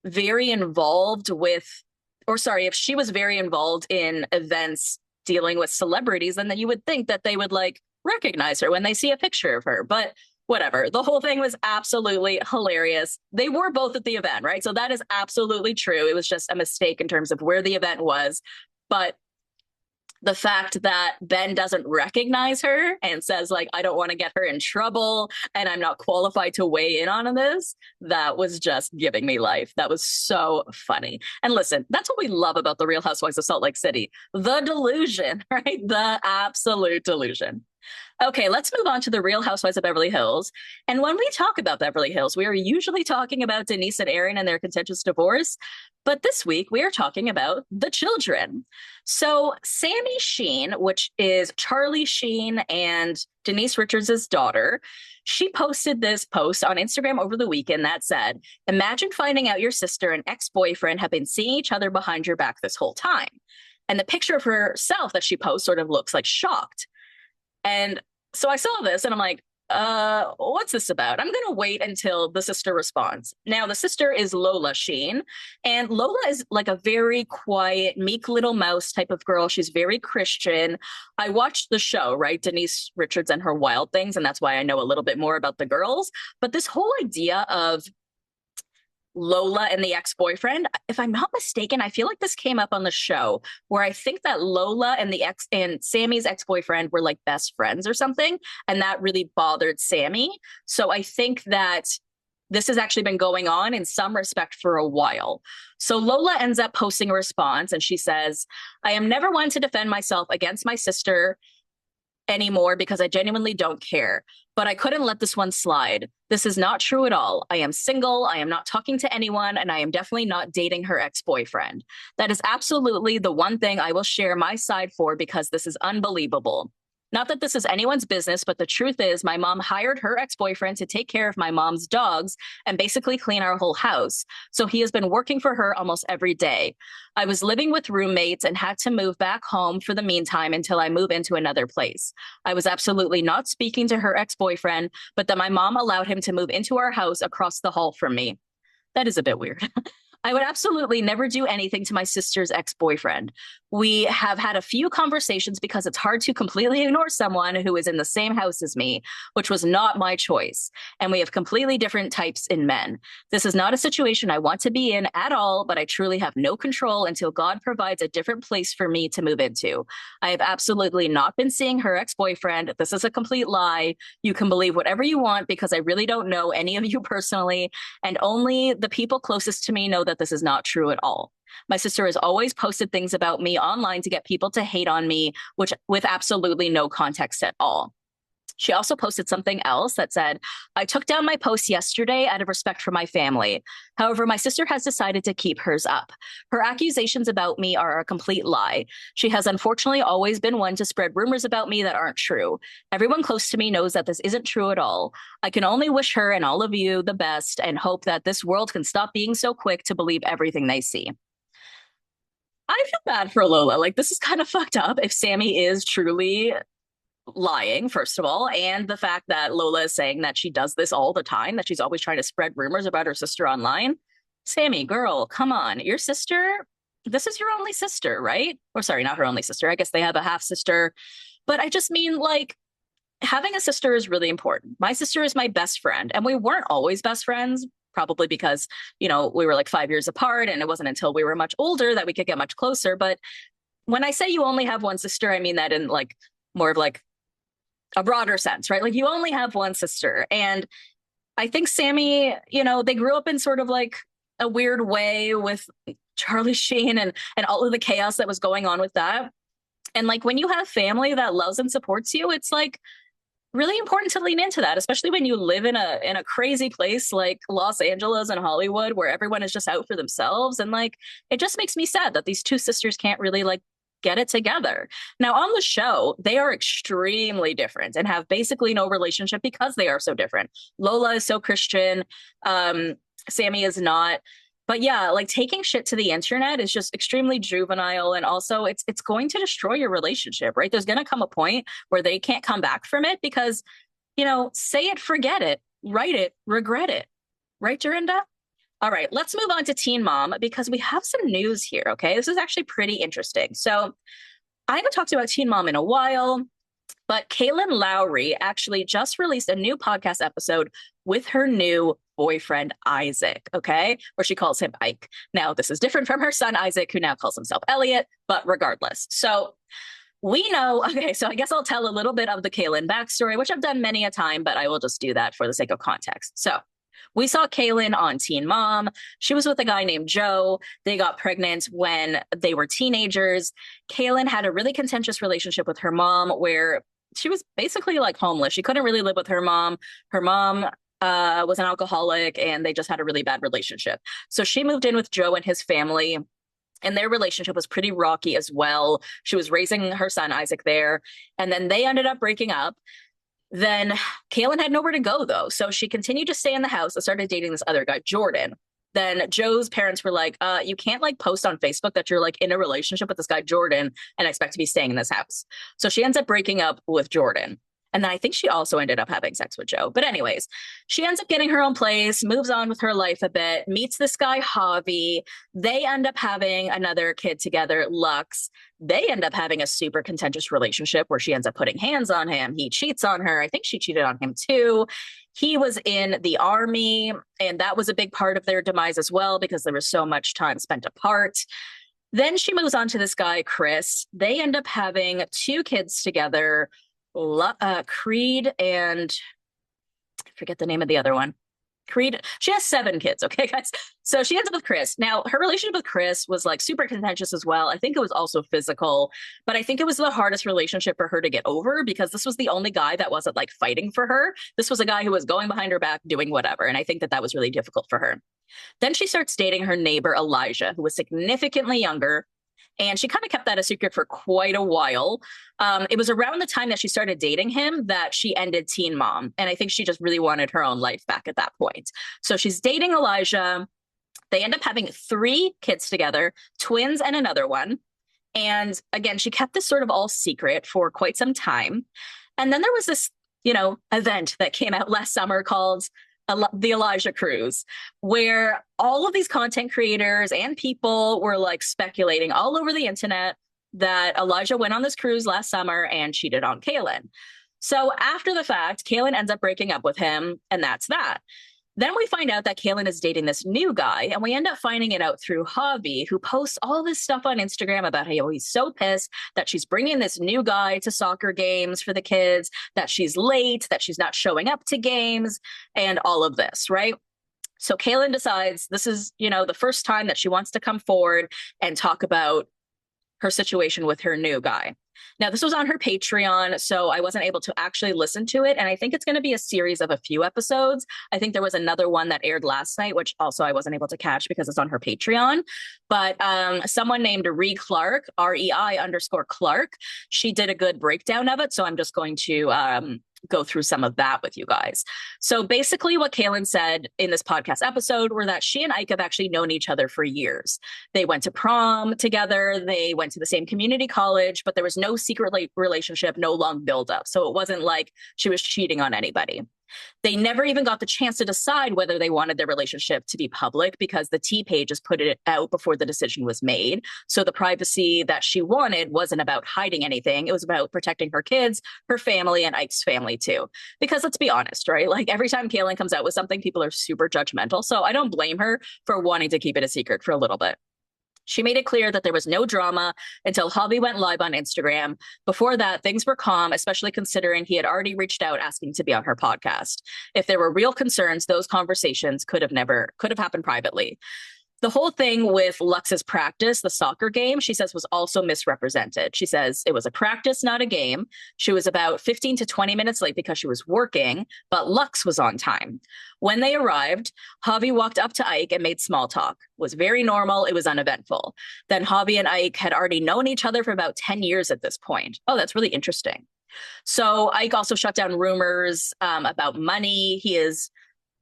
very involved with, or sorry, if she was very involved in events dealing with celebrities, then you would think that they would like recognize her when they see a picture of her. But whatever. The whole thing was absolutely hilarious. They were both at the event, right? So that is absolutely true. It was just a mistake in terms of where the event was. But the fact that Ben doesn't recognize her and says, like, I don't want to get her in trouble and I'm not qualified to weigh in on this, that was just giving me life. That was so funny. And listen, that's what we love about the Real Housewives of Salt Lake City. The delusion, right? The absolute delusion. Okay, let's move on to the Real Housewives of Beverly Hills. And when we talk about Beverly Hills, we are usually talking about Denise and Aaron and their contentious divorce. But this week, we are talking about the children. So Sammy Sheen, which is Charlie Sheen and Denise Richards' daughter, she posted this post on Instagram over the weekend that said, imagine finding out your sister and ex-boyfriend have been seeing each other behind your back this whole time. And the picture of herself that she posts sort of looks like shocked. And so I saw this and I'm like, what's this about? I'm going to wait until the sister responds. Now, the sister is Lola Sheen, and Lola is like a very quiet, meek little mouse type of girl. She's very Christian. I watched the show, right? Denise Richards and Her Wild Things, and that's why I know a little bit more about the girls. But this whole idea of Lola and the ex-boyfriend, if I'm not mistaken, I feel like this came up on the show where I think that Lola and Sammy's ex-boyfriend were like best friends or something, and that really bothered Sammy. So I think that this has actually been going on in some respect for a while. So Lola ends up posting a response and she says, I am never one to defend myself against my sister anymore because I genuinely don't care. But I couldn't let this one slide. This is not true at all. I am single, I am not talking to anyone, and I am definitely not dating her ex-boyfriend. That is absolutely the one thing I will share my side for because this is unbelievable. Not that this is anyone's business, but the truth is my mom hired her ex-boyfriend to take care of my mom's dogs and basically clean our whole house. So he has been working for her almost every day. I was living with roommates and had to move back home for the meantime until I move into another place. I was absolutely not speaking to her ex-boyfriend, but then my mom allowed him to move into our house across the hall from me. That is a bit weird. I would absolutely never do anything to my sister's ex-boyfriend. We have had a few conversations because it's hard to completely ignore someone who is in the same house as me, which was not my choice. And we have completely different types in men. This is not a situation I want to be in at all, but I truly have no control until God provides a different place for me to move into. I have absolutely not been seeing her ex-boyfriend. This is a complete lie. You can believe whatever you want because I really don't know any of you personally, and only the people closest to me know that this is not true at all. My sister has always posted things about me online to get people to hate on me, which with absolutely no context at all. She also posted something else that said, I took down my post yesterday out of respect for my family. However, my sister has decided to keep hers up. Her accusations about me are a complete lie. She has unfortunately always been one to spread rumors about me that aren't true. Everyone close to me knows that this isn't true at all. I can only wish her and all of you the best and hope that this world can stop being so quick to believe everything they see. I feel bad for Lola. Like, this is kind of fucked up if Sammy is truly lying, first of all, and the fact that Lola is saying that she does this all the time, that she's always trying to spread rumors about her sister online. Sammy, girl, come on. Your sister, this is your only sister, right? Or sorry, not her only sister. I guess they have a half sister. But I just mean, like, having a sister is really important. My sister is my best friend, and we weren't always best friends, probably because, you know, we were like 5 years apart, and it wasn't until we were much older that we could get much closer. But when I say you only have one sister, I mean that in like more of like a broader sense, right? Like you only have one sister. And I think Sammy, you know, they grew up in sort of like a weird way with Charlie Sheen and all of the chaos that was going on with that. And like when you have family that loves and supports you, it's like really important to lean into that, especially when you live in a crazy place like Los Angeles and Hollywood where everyone is just out for themselves. And like it just makes me sad that these two sisters can't really like get it together. Now on the show, they are extremely different and have basically no relationship because they are so different. Lola is so Christian, Sammy is not. But yeah, like taking shit to the internet is just extremely juvenile, and also it's going to destroy your relationship, right? There's going to come a point where they can't come back from it because, you know, say it, forget it, write it, regret it. Right, Dorinda? All right, let's move on to Teen Mom because we have some news here, okay? This is actually pretty interesting. So I haven't talked about Teen Mom in a while, but Kailyn Lowry actually just released a new podcast episode with her new boyfriend, Isaac, okay? Where she calls him Ike. Now, this is different from her son, Isaac, who now calls himself Elliot, but regardless. So we know, okay, so I guess I'll tell a little bit of the Kailyn backstory, which I've done many a time, but I will just do that for the sake of context. So we saw Kailyn on Teen Mom. She was with a guy named Joe. They got pregnant when they were teenagers. Kailyn had a really contentious relationship with her mom where she was basically like homeless. She couldn't really live with her mom. Her mom was an alcoholic and they just had a really bad relationship. So she moved in with Joe and his family, and their relationship was pretty rocky as well. She was raising her son Isaac there, and then they ended up breaking up. Then Kailyn had nowhere to go though, so she continued to stay in the house and started dating this other guy, Jordan. Then Joe's parents were like, you can't like post on Facebook that you're like in a relationship with this guy Jordan and expect to be staying in this house. So she ends up breaking up with Jordan. And then I think she also ended up having sex with Joe. But anyways, she ends up getting her own place, moves on with her life a bit, meets this guy, Javi. They end up having another kid together, Lux. They end up having a super contentious relationship where she ends up putting hands on him. He cheats on her. I think she cheated on him too. He was in the army, and that was a big part of their demise as well because there was so much time spent apart. Then she moves on to this guy, Chris. They end up having two kids together, Creed and I forget the name of the other one. Creed, she has 7 kids, okay, guys? So she ends up with Chris. Now, her relationship with Chris was like super contentious as well. I think it was also physical, but I think it was the hardest relationship for her to get over because this was the only guy that wasn't like fighting for her. This was a guy who was going behind her back, doing whatever. And I think that was really difficult for her. Then she starts dating her neighbor, Elijah, who was significantly younger. And she kind of kept that a secret for quite a while. It was around the time that she started dating him that she ended Teen Mom. And I think she just really wanted her own life back at that point. So she's dating Elijah. They end up having 3 kids together, twins and another one. And again, she kept this sort of all secret for quite some time. And then there was this, you know, event that came out last summer called the Elijah Cruise, where all of these content creators and people were like speculating all over the internet that Elijah went on this cruise last summer and cheated on Kailyn. So after the fact, Kailyn ends up breaking up with him, and that's that. Then we find out that Kailyn is dating this new guy, and we end up finding it out through Javi, who posts all this stuff on Instagram about how he's so pissed that she's bringing this new guy to soccer games for the kids, that she's late, that she's not showing up to games, and all of this, right? So Kailyn decides this is, you know, the first time that she wants to come forward and talk about her situation with her new guy. Now, this was on her Patreon, so I wasn't able to actually listen to it. And I think it's going to be a series of a few episodes. I think there was another one that aired last night, which also I wasn't able to catch because it's on her Patreon. But someone named Rei Clark, REI_Clark, she did a good breakdown of it. So I'm just going to go through some of that with you guys. So basically what Kailyn said in this podcast episode were that she and Ike have actually known each other for years. They went to prom together. They went to the same community college, but there was no secret relationship, no long buildup. So it wasn't like she was cheating on anybody. They never even got the chance to decide whether they wanted their relationship to be public because the T pages put it out before the decision was made. So the privacy that she wanted wasn't about hiding anything. It was about protecting her kids, her family, and Ike's family too. Because let's be honest, right? Like every time Kailyn comes out with something, people are super judgmental. So I don't blame her for wanting to keep it a secret for a little bit. She made it clear that there was no drama until Javi went live on Instagram. Before that, things were calm, especially considering he had already reached out asking to be on her podcast. If there were real concerns, those conversations could have happened privately. The whole thing with Lux's practice, the soccer game, she says was also misrepresented. She says it was a practice, not a game. She was about 15 to 20 minutes late because she was working, but Lux was on time. When they arrived, Javi walked up to Ike and made small talk. It was very normal. It was uneventful. Then Javi and Ike had already known each other for about 10 years at this point. Oh, that's really interesting. So Ike also shut down rumors about money. He is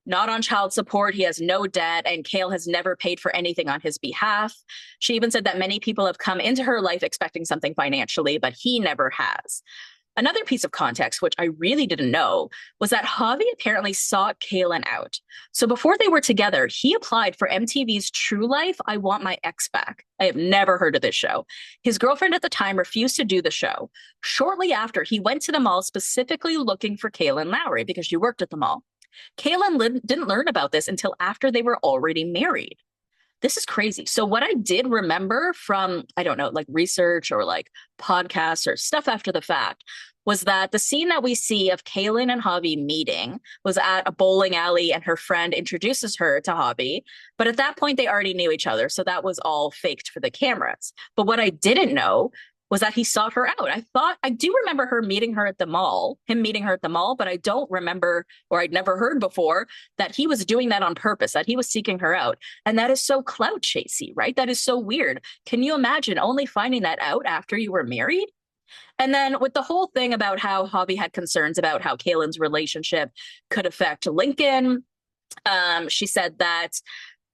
not on child support. He has no debt, and Kail has never paid for anything on his behalf. She even said that many people have come into her life expecting something financially, but he never has. Another piece of context, which I really didn't know, was that Javi apparently sought Kailyn out. So before they were together, he applied for MTV's True Life, I Want My Ex Back. I have never heard of this show. His girlfriend at the time refused to do the show. Shortly after, he went to the mall specifically looking for Kailyn Lowry because she worked at the mall. Kailyn didn't learn about this until after they were already married. This is crazy. So what I did remember from, I don't know, like research or like podcasts or stuff after the fact was that the scene that we see of Kailyn and Javi meeting was at a bowling alley and her friend introduces her to Javi. But at that point, they already knew each other. So that was all faked for the cameras. But what I didn't know was that he sought her out. I do remember him meeting her at the mall, but I don't remember, or I'd never heard before, that he was doing that on purpose, that he was seeking her out. And that is so clout chasey, right? That is so weird. Can you imagine only finding that out after you were married? And then with the whole thing about how Javi had concerns about how Kailyn's relationship could affect Lincoln, she said that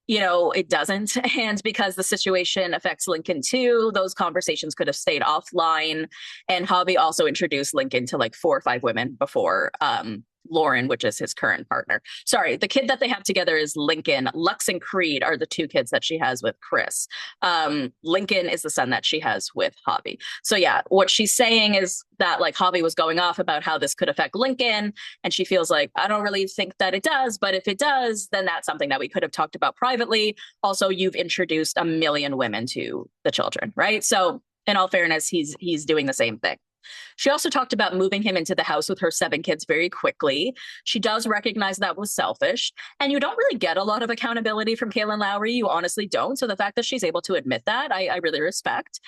it doesn't. And because the situation affects Lincoln too, those conversations could have stayed offline. And Javi also introduced Lincoln to like 4 or 5 women before Lauren, which is his current partner. Sorry, the kid that they have together is Lincoln. Lux and Creed are the 2 kids that she has with Chris. Lincoln is the son that she has with Javi. So yeah, what she's saying is that like Javi was going off about how this could affect Lincoln, and she feels like, I don't really think that it does, but if it does, then that's something that we could have talked about privately. Also, you've introduced 1 million women to the children, right? So in all fairness, he's doing the same thing. She also talked about moving him into the house with her 7 kids very quickly. She does recognize that was selfish, and you don't really get a lot of accountability from Kailyn Lowry. You honestly don't. So the fact that she's able to admit that, I really respect.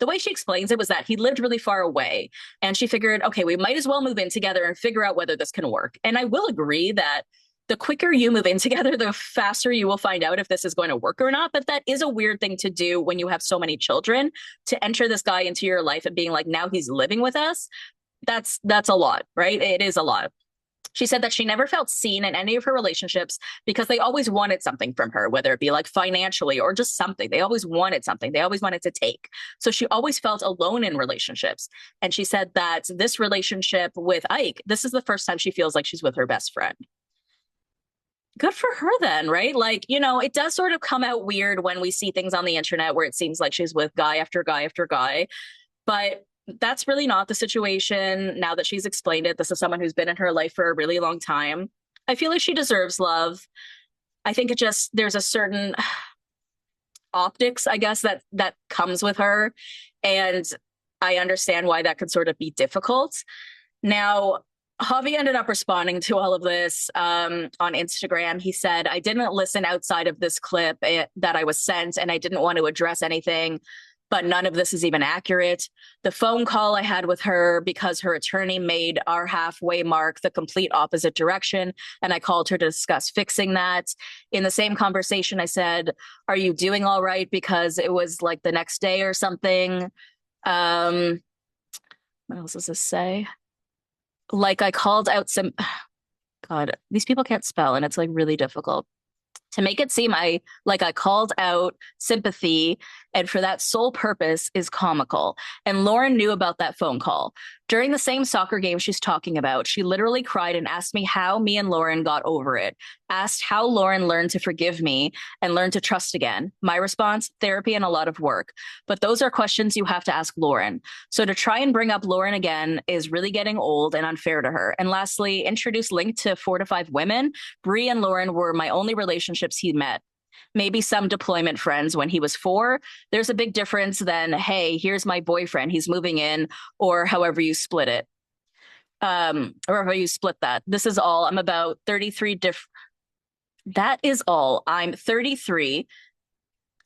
The way she explains it was that he lived really far away, and she figured, okay, we might as well move in together and figure out whether this can work. And I will agree that the quicker you move in together, the faster you will find out if this is going to work or not. But that is a weird thing to do when you have so many children, to enter this guy into your life and being like, now he's living with us. That's a lot, right? It is a lot. She said that she never felt seen in any of her relationships because they always wanted something from her, whether it be like financially or just something. They always wanted something. They always wanted to take. So she always felt alone in relationships. And she said that this relationship with Ike, this is the first time she feels like she's with her best friend. Good for her then, right? Like, it does sort of come out weird when we see things on the internet where it seems like she's with guy after guy after guy. But that's really not the situation now that she's explained it. This is someone who's been in her life for a really long time. I feel like she deserves love. I think there's a certain optics, I guess, that comes with her. And I understand why that could sort of be difficult. Now, Javi ended up responding to all of this on Instagram. He said, I didn't listen outside of this clip that I was sent, and I didn't want to address anything, but none of this is even accurate. The phone call I had with her, because her attorney made our halfway mark the complete opposite direction, and I called her to discuss fixing that. In the same conversation, I said, are you doing all right? Because it was like the next day or something. What else does this say? like I called out some, God, these people can't spell and it's like really difficult. To make it seem I called out sympathy, and for that sole purpose is comical. And Lauren knew about that phone call. During the same soccer game she's talking about, she literally cried and asked me how me and Lauren got over it, asked how Lauren learned to forgive me and learn to trust again. My response, therapy and a lot of work. But those are questions you have to ask Lauren. So to try and bring up Lauren again is really getting old and unfair to her. And lastly, introduce Link to 4 to 5 women. Bree and Lauren were my only relationships he met. Maybe some deployment friends when he was 4. There's a big difference than, hey, here's my boyfriend, he's moving in, or however you split it. Or how you split that. This is all. I'm about 33 That is all. I'm 33.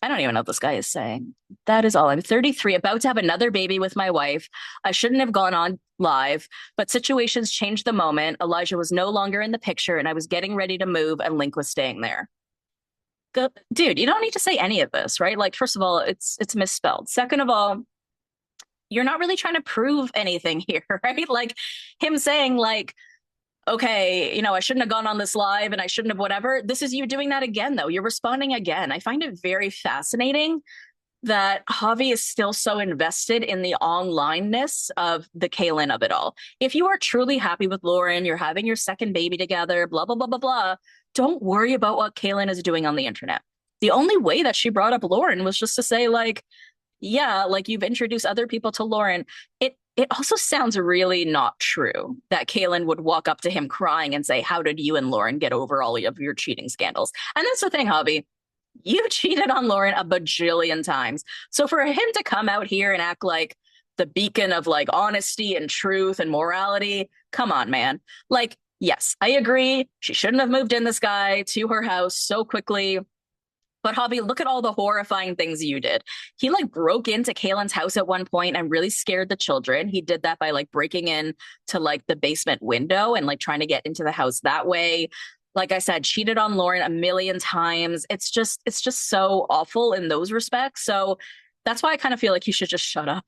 I don't even know what this guy is saying. That is all. I'm 33, about to have another baby with my wife. I shouldn't have gone on live, but situations changed the moment. Elijah was no longer in the picture and I was getting ready to move and Link was staying there. Dude, you don't need to say any of this, right? Like, first of all, it's misspelled. Second of all, you're not really trying to prove anything here, right? Like him saying like, okay, you know, I shouldn't have gone on this live and I shouldn't have whatever. This is you doing that again, though. You're responding again. I find it very fascinating that Javi is still so invested in the onlineness of the Kailyn of it all. If you are truly happy with Lauren, you're having your second baby together, blah, blah, blah, blah, blah, don't worry about what Kailyn is doing on the internet. The only way that she brought up Lauren was just to say like, yeah, like you've introduced other people to Lauren. It also sounds really not true that Kailyn would walk up to him crying and say, how did you and Lauren get over all of your cheating scandals? And that's the thing, Javi. You cheated on Lauren a bajillion times. So for him to come out here and act like the beacon of like honesty and truth and morality, come on, man. Like, yes, I agree. She shouldn't have moved in this guy to her house so quickly. But Javi, look at all the horrifying things you did. He like broke into Kailyn's house at one point and really scared the children. He did that by like breaking in to like the basement window and like trying to get into the house that way. Like I said, cheated on Lauren a million times. It's just so awful in those respects. So that's why I kind of feel like you should just shut up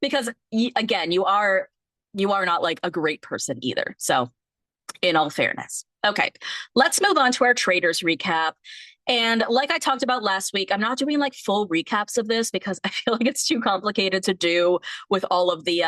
because again, you are not like a great person either. So in all fairness. Okay, let's move on to our Traitors recap. And like I talked about last week, I'm not doing like full recaps of this because I feel like it's too complicated to do with all of the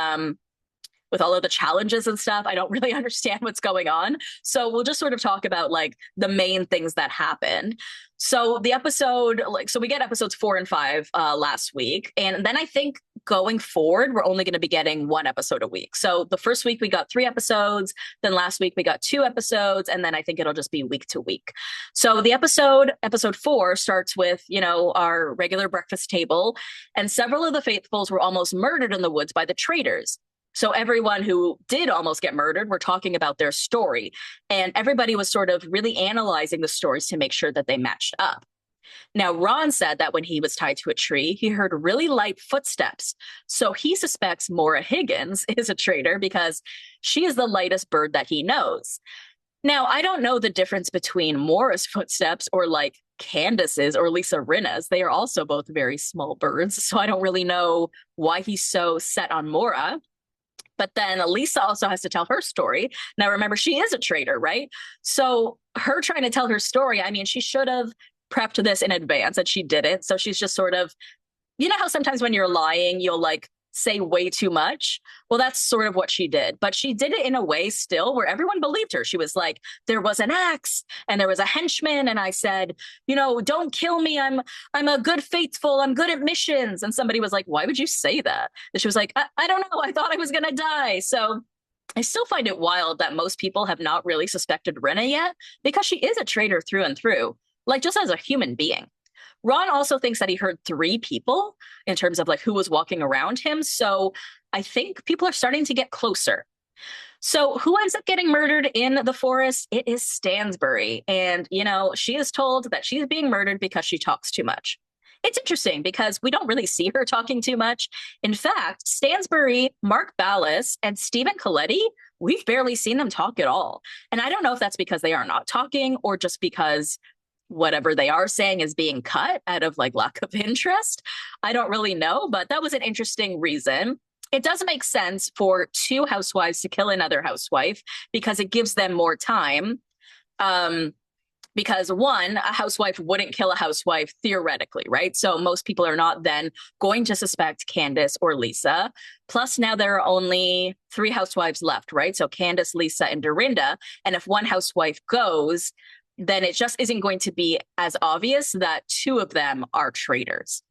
challenges and stuff. I don't really understand what's going on. So we'll just sort of talk about like the main things that happened. So the episode, so we get episodes 4 and 5 last week. And then I think going forward, we're only going to be getting 1 episode a week. So the first week we got 3 episodes. Then last week we got 2 episodes. And then I think it'll just be week to week. So the episode 4 starts with, you know, our regular breakfast table. And several of the faithfuls were almost murdered in the woods by the traitors. So everyone who did almost get murdered were talking about their story. And everybody was sort of really analyzing the stories to make sure that they matched up. Now, Ron said that when he was tied to a tree, he heard really light footsteps. So he suspects Maura Higgins is a traitor because she is the lightest bird that he knows. Now, I don't know the difference between Maura's footsteps or like Candace's or Lisa Rinna's. They are also both very small birds. So I don't really know why he's so set on Maura. But then Lisa also has to tell her story. Now, remember, she is a traitor, right? So her trying to tell her story, I mean, she should have prepped this in advance and she didn't. So she's just sort of, you know how sometimes when you're lying, you'll like say way too much? Well, that's sort of what she did. But she did it in a way still where everyone believed her. She was like, there was an axe and there was a henchman. And I said, you know, don't kill me. I'm a good faithful. I'm good at missions. And somebody was like, why would you say that? And she was like, I don't know. I thought I was going to die. So I still find it wild that most people have not really suspected Rinna yet because she is a traitor through and through, like just as a human being. Ron also thinks that he heard 3 people in terms of like who was walking around him. So I think people are starting to get closer. So who ends up getting murdered in the forest? It is Stansbury. And, you know, she is told that she's being murdered because she talks too much. It's interesting because we don't really see her talking too much. In fact, Stansbury, Mark Ballas, and Stephen Coletti, we've barely seen them talk at all. And I don't know if that's because they are not talking or just because whatever they are saying is being cut out of like lack of interest. I don't really know, but that was an interesting reason. it does make sense for two housewives to kill another housewife because it gives them more time. Because one, a housewife wouldn't kill a housewife theoretically, right? So most people are not then going to suspect Candace or Lisa. Plus now there are only 3 housewives left, right? So Candace, Lisa, and Dorinda. And if one housewife goes, then it just isn't going to be as obvious that 2 of them are traitors.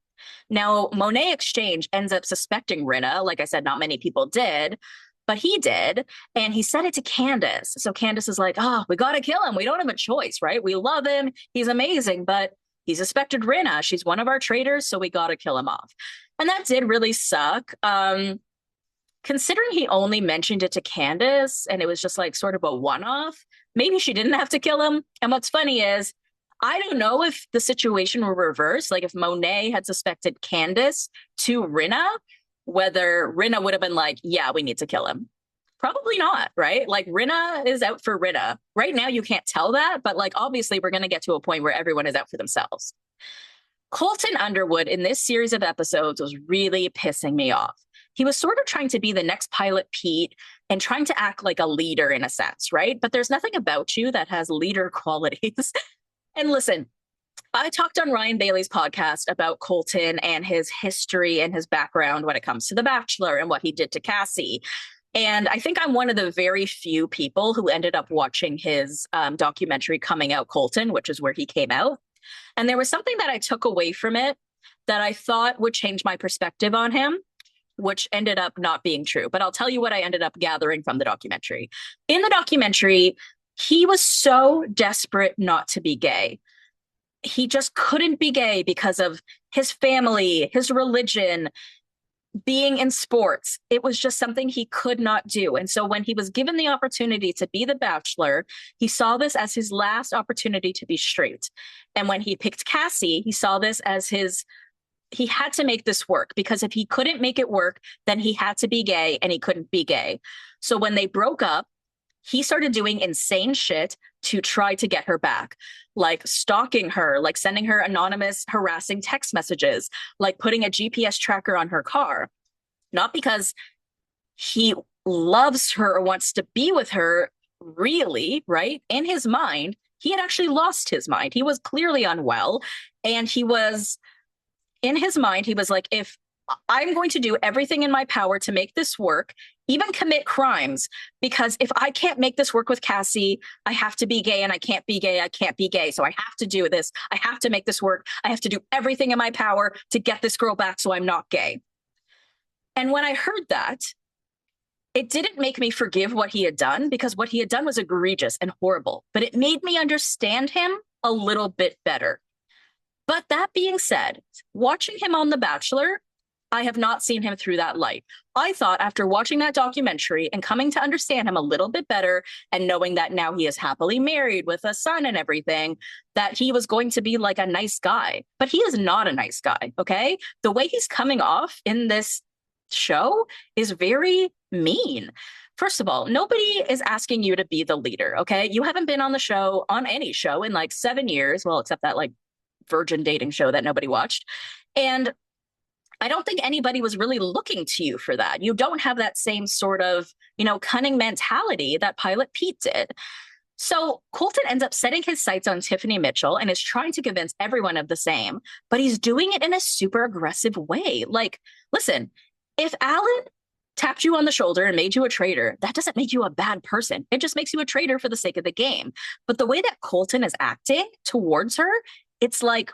Now, Monet X Change ends up suspecting Rinna. Like I said, not many people did, but he did. And he said it to Candace. So Candace is like, oh, we got to kill him. We don't have a choice, right? We love him. He's amazing, but he suspected Rinna. She's one of our traitors, so we got to kill him off. And that did really suck. Considering he only mentioned it to Candace and it was just like sort of a one-off, maybe she didn't have to kill him. And what's funny is, I don't know if the situation were reversed, like if Monet had suspected Candace to Rinna, whether Rinna would have been like, yeah, we need to kill him. Probably not, right? Like Rinna is out for Rinna. Right now, you can't tell that, but like obviously we're going to get to a point where everyone is out for themselves. Colton Underwood in this series of episodes was really pissing me off. He was sort of trying to be the next Pilot Pete and trying to act like a leader in a sense, right? But there's nothing about you that has leader qualities. And listen, I talked on Ryan Bailey's podcast about Colton and his history and his background when it comes to The Bachelor and what he did to Cassie. And I think I'm one of the very few people who ended up watching his documentary Coming Out Colton, which is where he came out. And there was something that I took away from it that I thought would change my perspective on him, which ended up not being true. But I'll tell you what I ended up gathering from the documentary. In the documentary, he was so desperate not to be gay. He just couldn't be gay because of his family, his religion, being in sports. It was just something he could not do. And so when he was given the opportunity to be the Bachelor, he saw this as his last opportunity to be straight. And when he picked Cassie, he saw this as he had to make this work, because if he couldn't make it work, then he had to be gay, and he couldn't be gay. So when they broke up, he started doing insane shit to try to get her back, like stalking her, like sending her anonymous harassing text messages, like putting a GPS tracker on her car. Not because he loves her or wants to be with her, really, right? In his mind, he had actually lost his mind. He was clearly unwell, and in his mind, he was like, if I'm going to do everything in my power to make this work, even commit crimes, because if I can't make this work with Cassie, I have to be gay, and I can't be gay. I can't be gay. So I have to do this. I have to make this work. I have to do everything in my power to get this girl back so I'm not gay. And when I heard that, it didn't make me forgive what he had done, because what he had done was egregious and horrible, but it made me understand him a little bit better. But that being said, watching him on The Bachelor, I have not seen him through that light. I thought after watching that documentary and coming to understand him a little bit better, and knowing that now he is happily married with a son and everything, that he was going to be like a nice guy. But he is not a nice guy, okay? The way he's coming off in this show is very mean. First of all, nobody is asking you to be the leader, okay? You haven't been on the show, on any show, in like 7 years. Well, except that like virgin dating show that nobody watched. And I don't think anybody was really looking to you for that. You don't have that same sort of, cunning mentality that Pilot Pete did. So Colton ends up setting his sights on Tiffany Mitchell and is trying to convince everyone of the same, but he's doing it in a super aggressive way. Like, listen, if Alan tapped you on the shoulder and made you a traitor, that doesn't make you a bad person. It just makes you a traitor for the sake of the game. But the way that Colton is acting towards her, it's like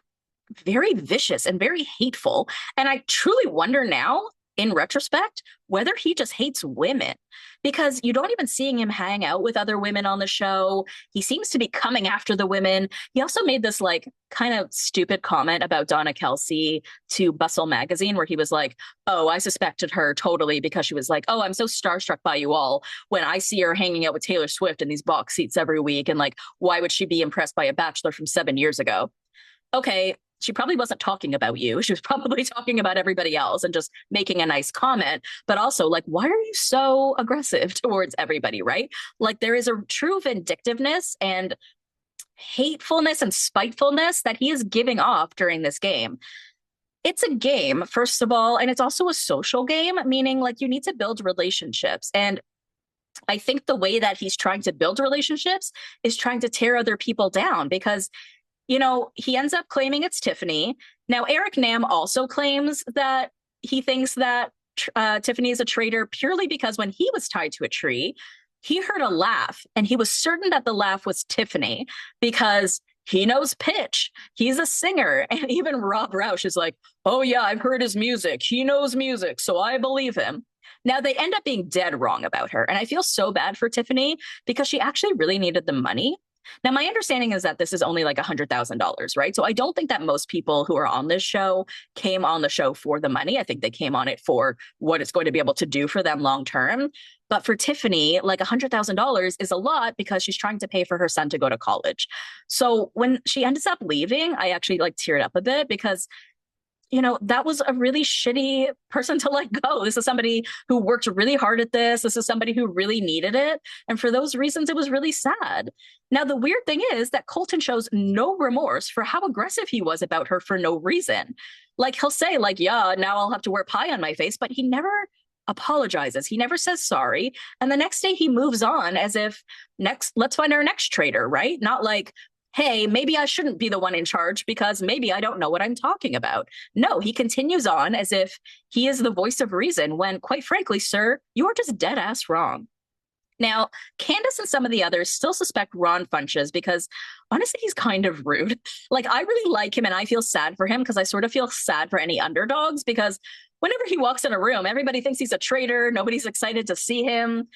very vicious and very hateful. And I truly wonder now, in retrospect, whether he just hates women, because you don't even see him hang out with other women on the show. He seems to be coming after the women. He also made this like kind of stupid comment about Donna Kelsey to Bustle magazine, where he was like, oh, I suspected her totally because she was like, oh, I'm so starstruck by you all when I see her hanging out with Taylor Swift in these box seats every week. And like, why would she be impressed by a Bachelor from 7 years ago? Okay, she probably wasn't talking about you. She was probably talking about everybody else and just making a nice comment. But also, like, why are you so aggressive towards everybody, right? Like, there is a true vindictiveness and hatefulness and spitefulness that he is giving off during this game. It's a game, first of all, and it's also a social game, meaning like you need to build relationships. And I think the way that he's trying to build relationships is trying to tear other people down because, you know, he ends up claiming it's Tiffany. Now, Eric Nam also claims that he thinks that Tiffany is a traitor purely because when he was tied to a tree, he heard a laugh and he was certain that the laugh was Tiffany because he knows pitch. He's a singer. And even RHOBH is like, oh, yeah, I've heard his music. He knows music, so I believe him. Now, they end up being dead wrong about her. And I feel so bad for Tiffany because she actually really needed the money. Now, my understanding is that this is only like $100,000, right? So I don't think that most people who are on this show came on the show for the money. I think they came on it for what it's going to be able to do for them long term. But for Tiffany, like $100,000 is a lot because she's trying to pay for her son to go to college. So when she ends up leaving, I actually like teared up a bit because, you know, that was a really shitty person to let go. This is somebody who worked really hard at this. This is somebody who really needed it. And for those reasons, it was really sad. Now, the weird thing is that Colton shows no remorse for how aggressive he was about her for no reason. Like he'll say like, yeah, now I'll have to wear pie on my face, but he never apologizes. He never says sorry. And the next day he moves on as if let's find our next traitor, right? Not like, hey, maybe I shouldn't be the one in charge because maybe I don't know what I'm talking about. No, he continues on as if he is the voice of reason when, quite frankly, sir, you are just dead ass wrong. Now, Candace and some of the others still suspect Ron Funches because honestly, he's kind of rude. Like, I really like him and I feel sad for him because I sort of feel sad for any underdogs because whenever he walks in a room, everybody thinks he's a traitor. Nobody's excited to see him.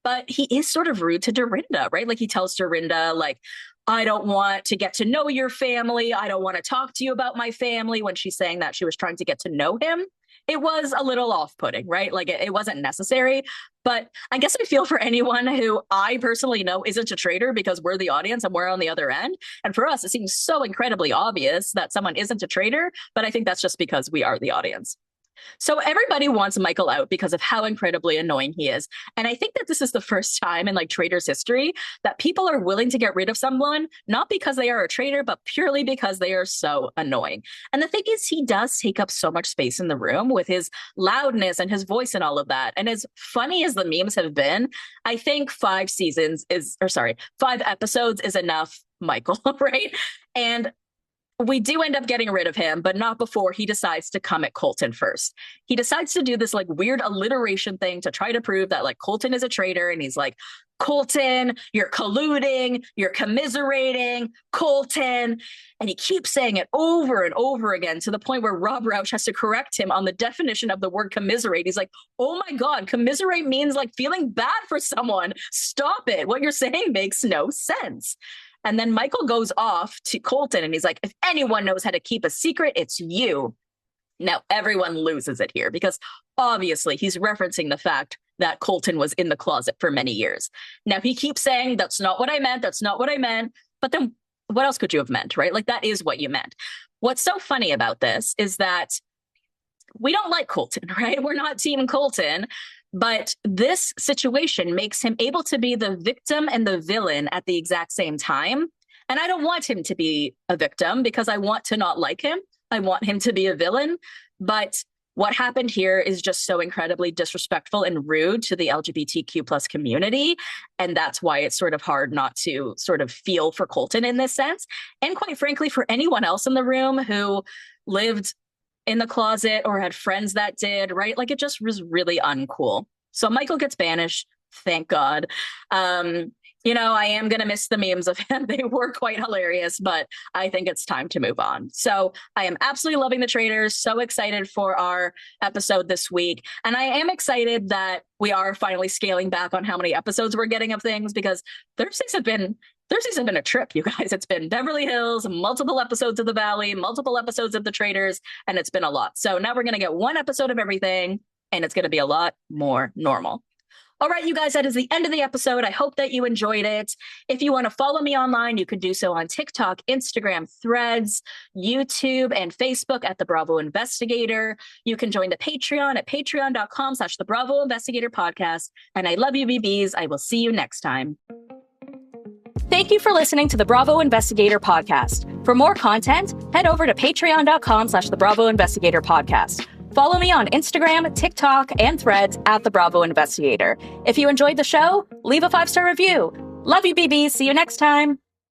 But he is sort of rude to Dorinda, right? Like he tells Dorinda, like, I don't want to get to know your family. I don't want to talk to you about my family when she's saying that she was trying to get to know him. It was a little off-putting, right? Like it wasn't necessary. But I guess I feel for anyone who I personally know isn't a traitor because we're the audience and we're on the other end. And for us, it seems so incredibly obvious that someone isn't a traitor. But I think that's just because we are the audience. So everybody wants Michael out because of how incredibly annoying he is. And I think that this is the first time in like Traitors history that people are willing to get rid of someone, not because they are a traitor, but purely because they are so annoying. And the thing is, he does take up so much space in the room with his loudness and his voice and all of that. And as funny as the memes have been, I think 5 episodes is enough, Michael, right? And we do end up getting rid of him, but not before he decides to come at Colton first. He decides to do this like weird alliteration thing to try to prove that like Colton is a traitor. And he's like, Colton, you're colluding, you're commiserating, Colton. And he keeps saying it over and over again to the point where RHOBH has to correct him on the definition of the word commiserate. He's like, oh my God, commiserate means like feeling bad for someone. Stop it. What you're saying makes no sense. And then Michael goes off to Colton and he's like, if anyone knows how to keep a secret, it's you. Now, everyone loses it here because obviously he's referencing the fact that Colton was in the closet for many years. Now, he keeps saying, that's not what I meant. That's not what I meant. But then what else could you have meant, right? Like, that is what you meant. What's so funny about this is that we don't like Colton, right? We're not team Colton. But this situation makes him able to be the victim and the villain at the exact same time. And I don't want him to be a victim because I want to not like him. I want him to be a villain. But what happened here is just so incredibly disrespectful and rude to the LGBTQ plus community. And that's why it's sort of hard not to sort of feel for Colton in this sense. And quite frankly, for anyone else in the room who lived in the closet or had friends that did, right? Like it just was really uncool. So Michael gets banished. Thank God. You know, I am going to miss the memes of him. They were quite hilarious, but I think it's time to move on. So I am absolutely loving the Traitors. So excited for our episode this week. And I am excited that we are finally scaling back on how many episodes we're getting of things because Thursdays have been a trip, you guys. It's been Beverly Hills, multiple episodes of The Valley, multiple episodes of The Traitors, and it's been a lot. So now we're going to get 1 episode of everything, and it's going to be a lot more normal. All right, you guys, that is the end of the episode. I hope that you enjoyed it. If you want to follow me online, you can do so on TikTok, Instagram, Threads, YouTube, and Facebook at The Bravo Investigator. You can join the Patreon at patreon.com/The Bravo Investigator Podcast. And I love you, BBs. I will see you next time. Thank you for listening to the Bravo Investigator podcast. For more content, head over to patreon.com/the Bravo Investigator podcast. Follow me on Instagram, TikTok, and Threads at the Bravo Investigator. If you enjoyed the show, leave a 5-star review. Love you, BBs. See you next time.